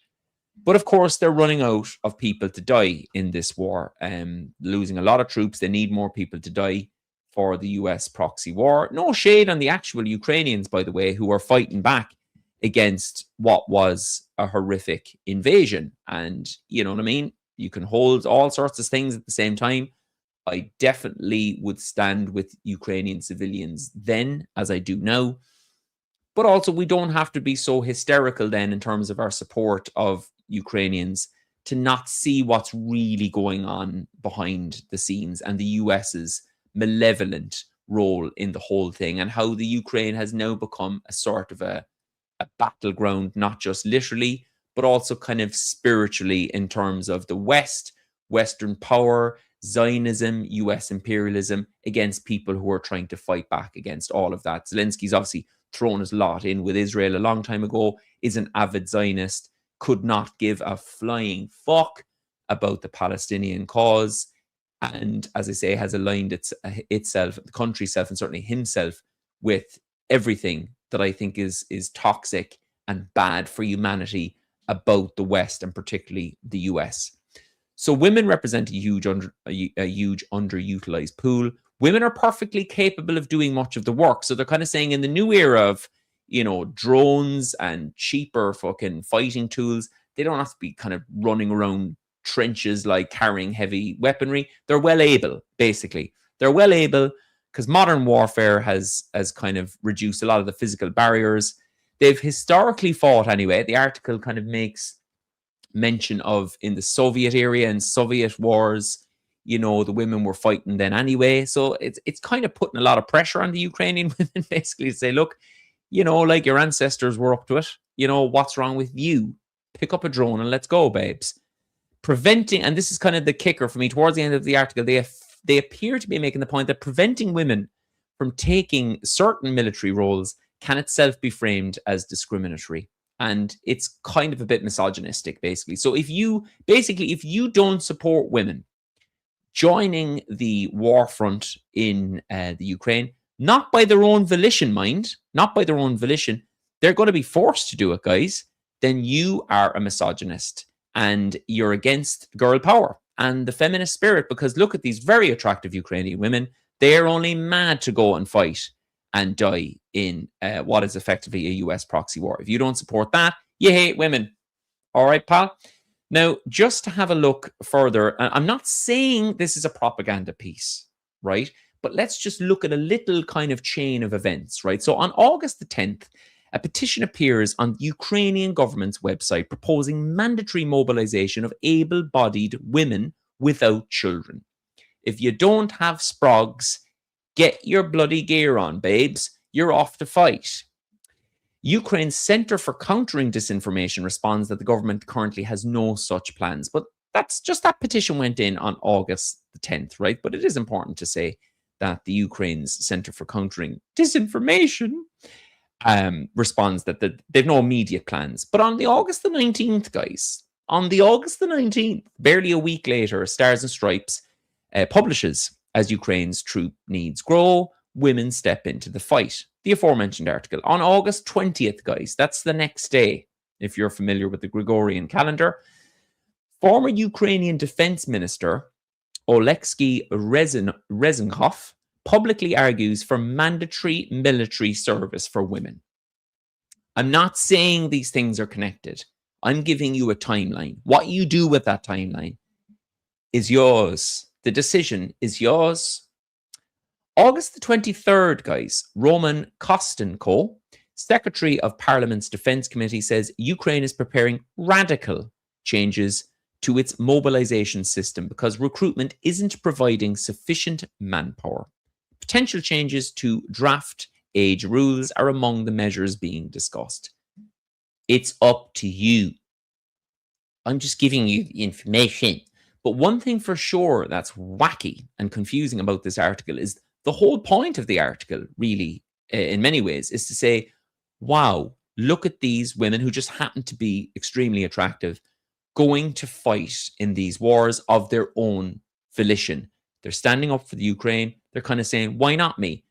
But of course, they're running out of people to die in this war, losing a lot of troops. They need more people to die for the US proxy war. No shade on the actual Ukrainians, by the way, who are fighting back against what was a horrific invasion. And you know what I mean? You can hold all sorts of things at the same time. I definitely would stand with Ukrainian civilians then, as I do now. But also, we don't have to be so hysterical then in terms of our support of Ukrainians to not see what's really going on behind the scenes and the US's malevolent role in the whole thing, and how the Ukraine has now become a sort of a battleground, not just literally, but also kind of spiritually in terms of the West, Western power, Zionism, US imperialism against people who are trying to fight back against all of that. Zelensky's obviously thrown his lot in with Israel a long time ago, is an avid Zionist, could not give a flying fuck about the Palestinian cause, and as I say, has aligned itself, the country itself, and certainly himself with everything that I think is toxic and bad for humanity about the West, and particularly the US. So women represent a huge underutilized pool. Women are perfectly capable of doing much of the work. So they're kind of saying in the new era of, you know, drones and cheaper fucking fighting tools, they don't have to be kind of running around trenches like carrying heavy weaponry. They're well able, basically. They're well able because modern warfare has kind of reduced a lot of the physical barriers. They've historically fought anyway. The article kind of makes mention of in the Soviet area and Soviet wars, you know, the women were fighting then anyway. So it's kind of putting a lot of pressure on the Ukrainian women basically to say, look, you know, like your ancestors were up to it. You know, what's wrong with you? Pick up a drone and let's go, babes. Preventing, and this is kind of the kicker for me, towards the end of the article, they appear to be making the point that preventing women from taking certain military roles can itself be framed as discriminatory. And it's kind of a bit misogynistic, basically. So if you don't support women joining the war front in the Ukraine, not by their own volition, not by their own volition, they're going to be forced to do it, guys, then you are a misogynist and you're against girl power and the feminist spirit, because look at these very attractive Ukrainian women. They're only mad to go and fight and die in what is effectively a US proxy war. If you don't support that, you hate women. All right, pal? Now, just to have a look further, I'm not saying this is a propaganda piece, right? But let's just look at a little kind of chain of events, right? So on August the 10th, a petition appears on the Ukrainian government's website proposing mandatory mobilization of able-bodied women without children. If you don't have sprogs, get your bloody gear on, babes. You're off to fight. Ukraine's Center for Countering Disinformation responds that the government currently has no such plans. But that petition went in on August the 10th, right? But it is important to say that the Ukraine's Center for Countering Disinformation responds that they've no immediate plans. But on the August the 19th, guys, on the August the 19th, barely a week later, Stars and Stripes publishes, as Ukraine's troop needs grow, women step into the fight. The aforementioned article. On August 20th, guys, that's the next day, if you're familiar with the Gregorian calendar, former Ukrainian Defense Minister Oleksiy Reznikov publicly argues for mandatory military service for women. I'm not saying these things are connected. I'm giving you a timeline. What you do with that timeline is yours. The decision is yours. August the 23rd, guys, Roman Kostenko, Secretary of Parliament's Defense Committee, says Ukraine is preparing radical changes to its mobilization system because recruitment isn't providing sufficient manpower. Potential changes to draft age rules are among the measures being discussed. It's up to you. I'm just giving you the information. But one thing for sure that's wacky and confusing about this article is the whole point of the article, really, in many ways, is to say, wow, look at these women who just happen to be extremely attractive going to fight in these wars of their own volition. They're standing up for the Ukraine. They're kind of saying, why not me?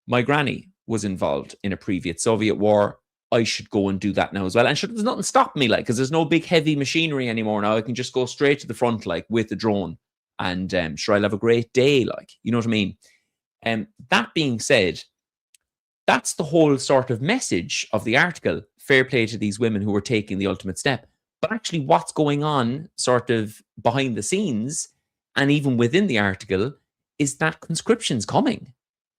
My granny was involved in a previous Soviet war. I should go and do that now as well. And there's nothing stopping me, like, because there's no big heavy machinery anymore now. I can just go straight to the front, like, with the drone. And sure, I'll have a great day, like, you know what I mean? That being said, that's the whole sort of message of the article. Fair play to these women who are taking the ultimate step. But actually what's going on sort of behind the scenes and even within the article is that conscription's coming.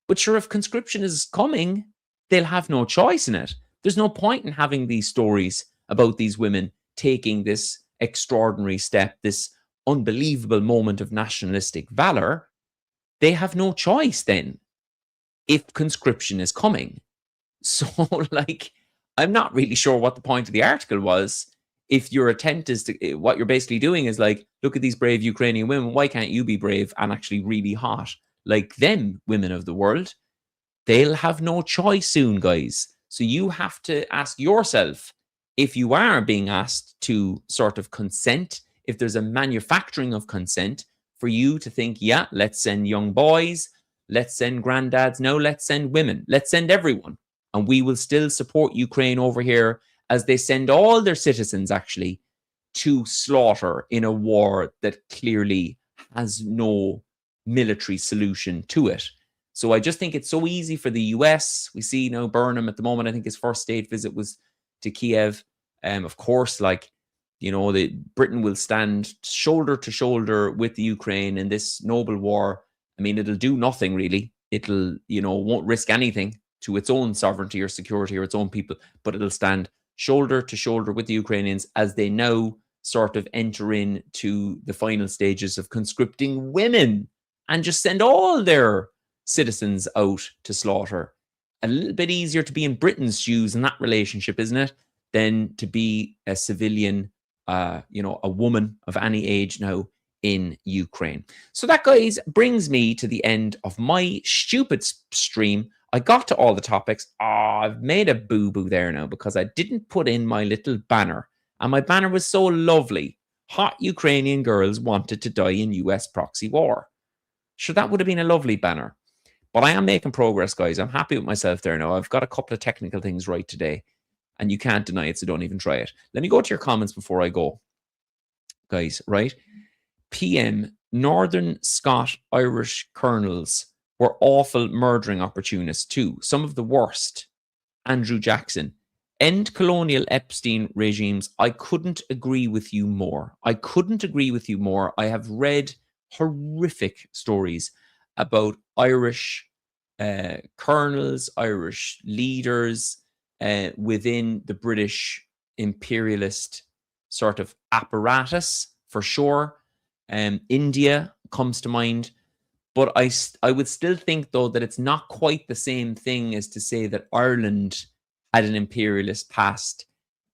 But sure, if conscription is coming, they'll have no choice in it. There's no point in having these stories about these women taking this extraordinary step, this unbelievable moment of nationalistic valor. They have no choice then if conscription is coming. So, like, I'm not really sure what the point of the article was. If your attempt is to, what you're basically doing is like, look at these brave Ukrainian women. Why can't you be brave and actually really hot like them, women of the world? They'll have no choice soon, guys. So you have to ask yourself, if you are being asked to sort of consent, if there's a manufacturing of consent, for you to think, yeah, let's send young boys, let's send granddads, no, let's send women, let's send everyone. And we will still support Ukraine over here as they send all their citizens actually to slaughter in a war that clearly has no military solution to it. So I just think it's so easy for the US. We see now Burnham at the moment. I think his first state visit was to Kiev. Of course, like, you know, Britain will stand shoulder to shoulder with the Ukraine in this noble war. I mean, it'll do nothing really. It'll, you know, won't risk anything to its own sovereignty or security or its own people, but it'll stand shoulder to shoulder with the Ukrainians as they now sort of enter into the final stages of conscripting women and just send all their citizens out to slaughter. A little bit easier to be in Britain's shoes in that relationship, isn't it, than to be a civilian, you know, a woman of any age now in Ukraine. So that, guys, brings me to the end of my stupid stream. I got to all the topics. I've made a boo-boo there now because I didn't put in my little banner. And my banner was so lovely. Hot Ukrainian girls wanted to die in US proxy war. Sure, that would have been a lovely banner. But I am making progress, guys. I'm happy with myself there now. I've got a couple of technical things right today. And you can't deny it, so don't even try it. Let me go to your comments before I go. Guys, right? PM, Northern Scot Irish colonels were awful murdering opportunists too. Some of the worst. Andrew Jackson. End colonial Epstein regimes. I couldn't agree with you more. I couldn't agree with you more. I have read horrific stories about Irish colonels, Irish leaders, within the British imperialist sort of apparatus, for sure. India comes to mind. But I would still think, though, that it's not quite the same thing as to say that Ireland had an imperialist past.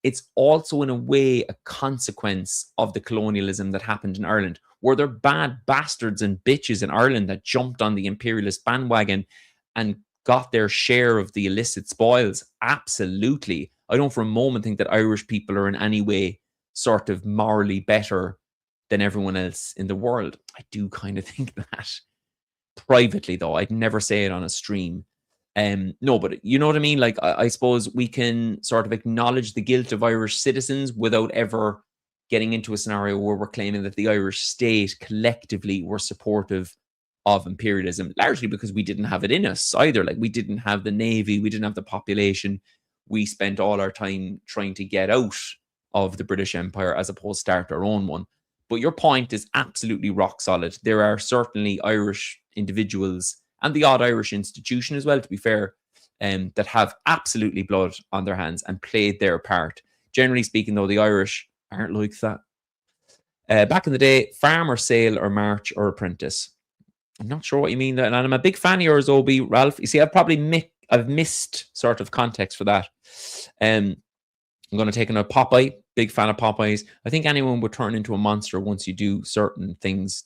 It's also, in a way, a consequence of the colonialism that happened in Ireland. Were there bad bastards and bitches in Ireland that jumped on the imperialist bandwagon and got their share of the illicit spoils? Absolutely. I don't for a moment think that Irish people are in any way sort of morally better than everyone else in the world. I do kind of think that. Privately, though, I'd never say it on a stream. No, but you know what I mean? Like, I suppose we can sort of acknowledge the guilt of Irish citizens without ever getting into a scenario where we're claiming that the Irish state collectively were supportive of imperialism, largely because we didn't have it in us either. Like, we didn't have the navy, we didn't have the population. We spent all our time trying to get out of the British Empire as opposed to start our own one. But your point is absolutely rock solid. There are certainly Irish individuals and the odd Irish institution as well, to be fair, that have absolutely blood on their hands and played their part. Generally speaking, though, the Irish aren't like that. Back in the day, farm or sale or march or apprentice. I'm not sure what you mean. And I'm a big fan of yours, Obi, Ralph. You see, I've missed sort of context for that. I'm going to take another Popeye. Big fan of Popeyes. I think anyone would turn into a monster once you do certain things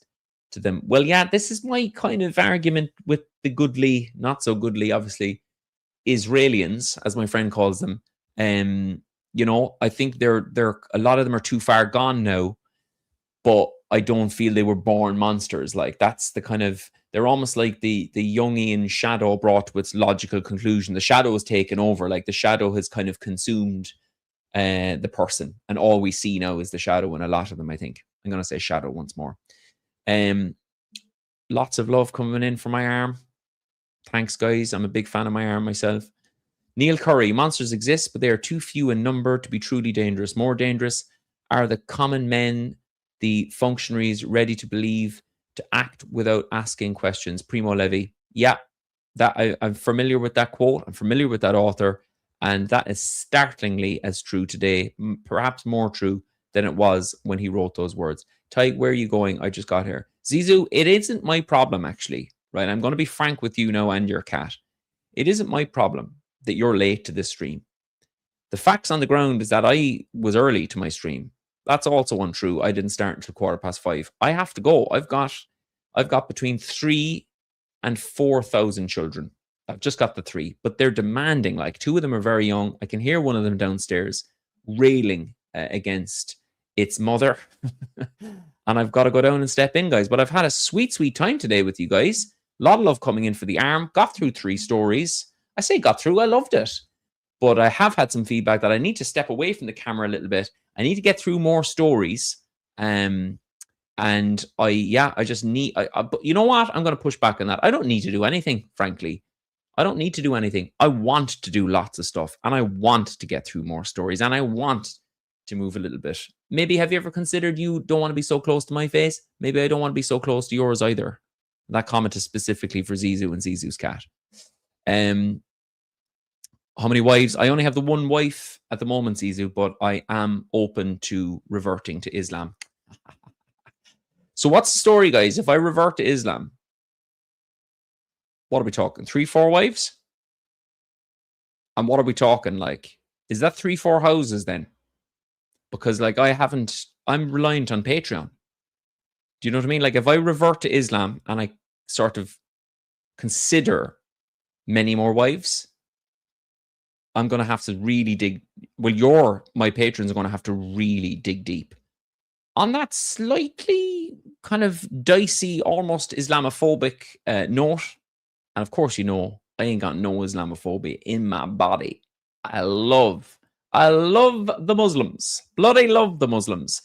to them. Well, yeah, this is my kind of argument with the goodly, not so goodly, obviously, Israelians, as my friend calls them. You know, I think they're a lot of them are too far gone now, but I don't feel they were born monsters. Like, that's the kind of, they're almost like the Jungian shadow brought to its logical conclusion. The shadow has taken over. Like, the shadow has kind of consumed the person, and all we see now is the shadow in a lot of them. I think I'm going to say shadow once more. Lots of love coming in for my arm. Thanks, guys. I'm a big fan of my arm myself. Neil Curry, monsters exist, but they are too few in number to be truly dangerous. More dangerous are the common men, the functionaries ready to believe, to act without asking questions. Primo Levi. Yeah, that I'm familiar with that quote. I'm familiar with that author. And that is startlingly as true today, perhaps more true than it was when he wrote those words. Ty, where are you going? I just got here. Zizou, it isn't my problem, actually, right? I'm going to be frank with you now and your cat. It isn't my problem that you're late to this stream. The facts on the ground is that I was early to my stream. That's also untrue. I didn't start until 5:15. I have to go. I've got between 3,000 and 4,000 children. I've just got the 3, but they're demanding. Like, 2 of them are very young. I can hear one of them downstairs railing against its mother. And I've got to go down and step in, guys. But I've had a sweet, sweet time today with you guys. A lot of love coming in for the arm. Got through 3 stories. I say got through. I loved it. But I have had some feedback that I need to step away from the camera a little bit. I need to get through more stories. And I just need, but you know what? I'm going to push back on that. I don't need to do anything, frankly. I don't need to do anything. I want to do lots of stuff, and I want to get through more stories, and I want to move a little bit. Maybe have you ever considered you don't want to be so close to my face? Maybe I don't want to be so close to yours either. That comment is specifically for Zizou and Zizou's cat. How many wives? I only have the 1 wife at the moment, Zizou, but I am open to reverting to Islam. So what's the story, guys? If I revert to Islam, what are we talking? 3, 4 wives? And what are we talking like? Is that 3, 4 houses then? Because like I'm reliant on Patreon. Do you know what I mean? Like, if I revert to Islam and I sort of consider many more wives, I'm going to have to really dig. Well, my patrons are going to have to really dig deep on that slightly kind of dicey, almost Islamophobic note. And of course, you know, I ain't got no Islamophobia in my body. I love the Muslims. Bloody love the Muslims.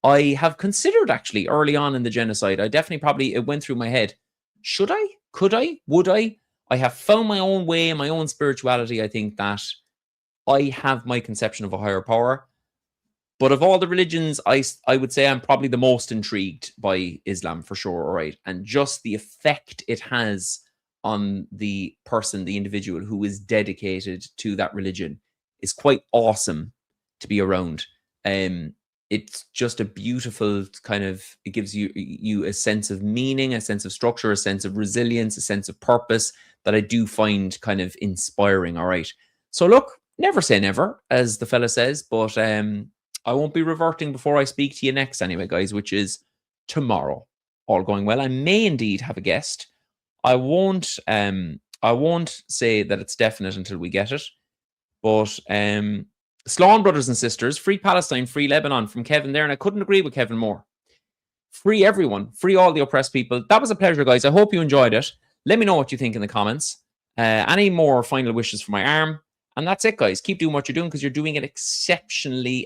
I have considered actually early on in the genocide. I definitely it went through my head. Should I? Could I? Would I? I have found my own way and my own spirituality. I think that I have my conception of a higher power. But of all the religions, I would say I'm probably the most intrigued by Islam for sure, all right? And just the effect it has on the person, the individual who is dedicated to that religion is quite awesome to be around. It's just a beautiful kind of, it gives you a sense of meaning, a sense of structure, a sense of resilience, a sense of purpose that I do find kind of inspiring. All right. So look, never say never, as the fella says, but I won't be reverting before I speak to you next anyway, guys, which is tomorrow. All going well. I may indeed have a guest. I won't say that it's definite until we get it. But Sloan brothers and sisters, free Palestine, free Lebanon, from Kevin there, and I couldn't agree with Kevin more. Free everyone, free all the oppressed people. That was a pleasure, guys. I hope you enjoyed it. Let me know what you think in the comments. Any more final wishes for my arm? And that's it, guys. Keep doing what you're doing, because you're doing it exceptionally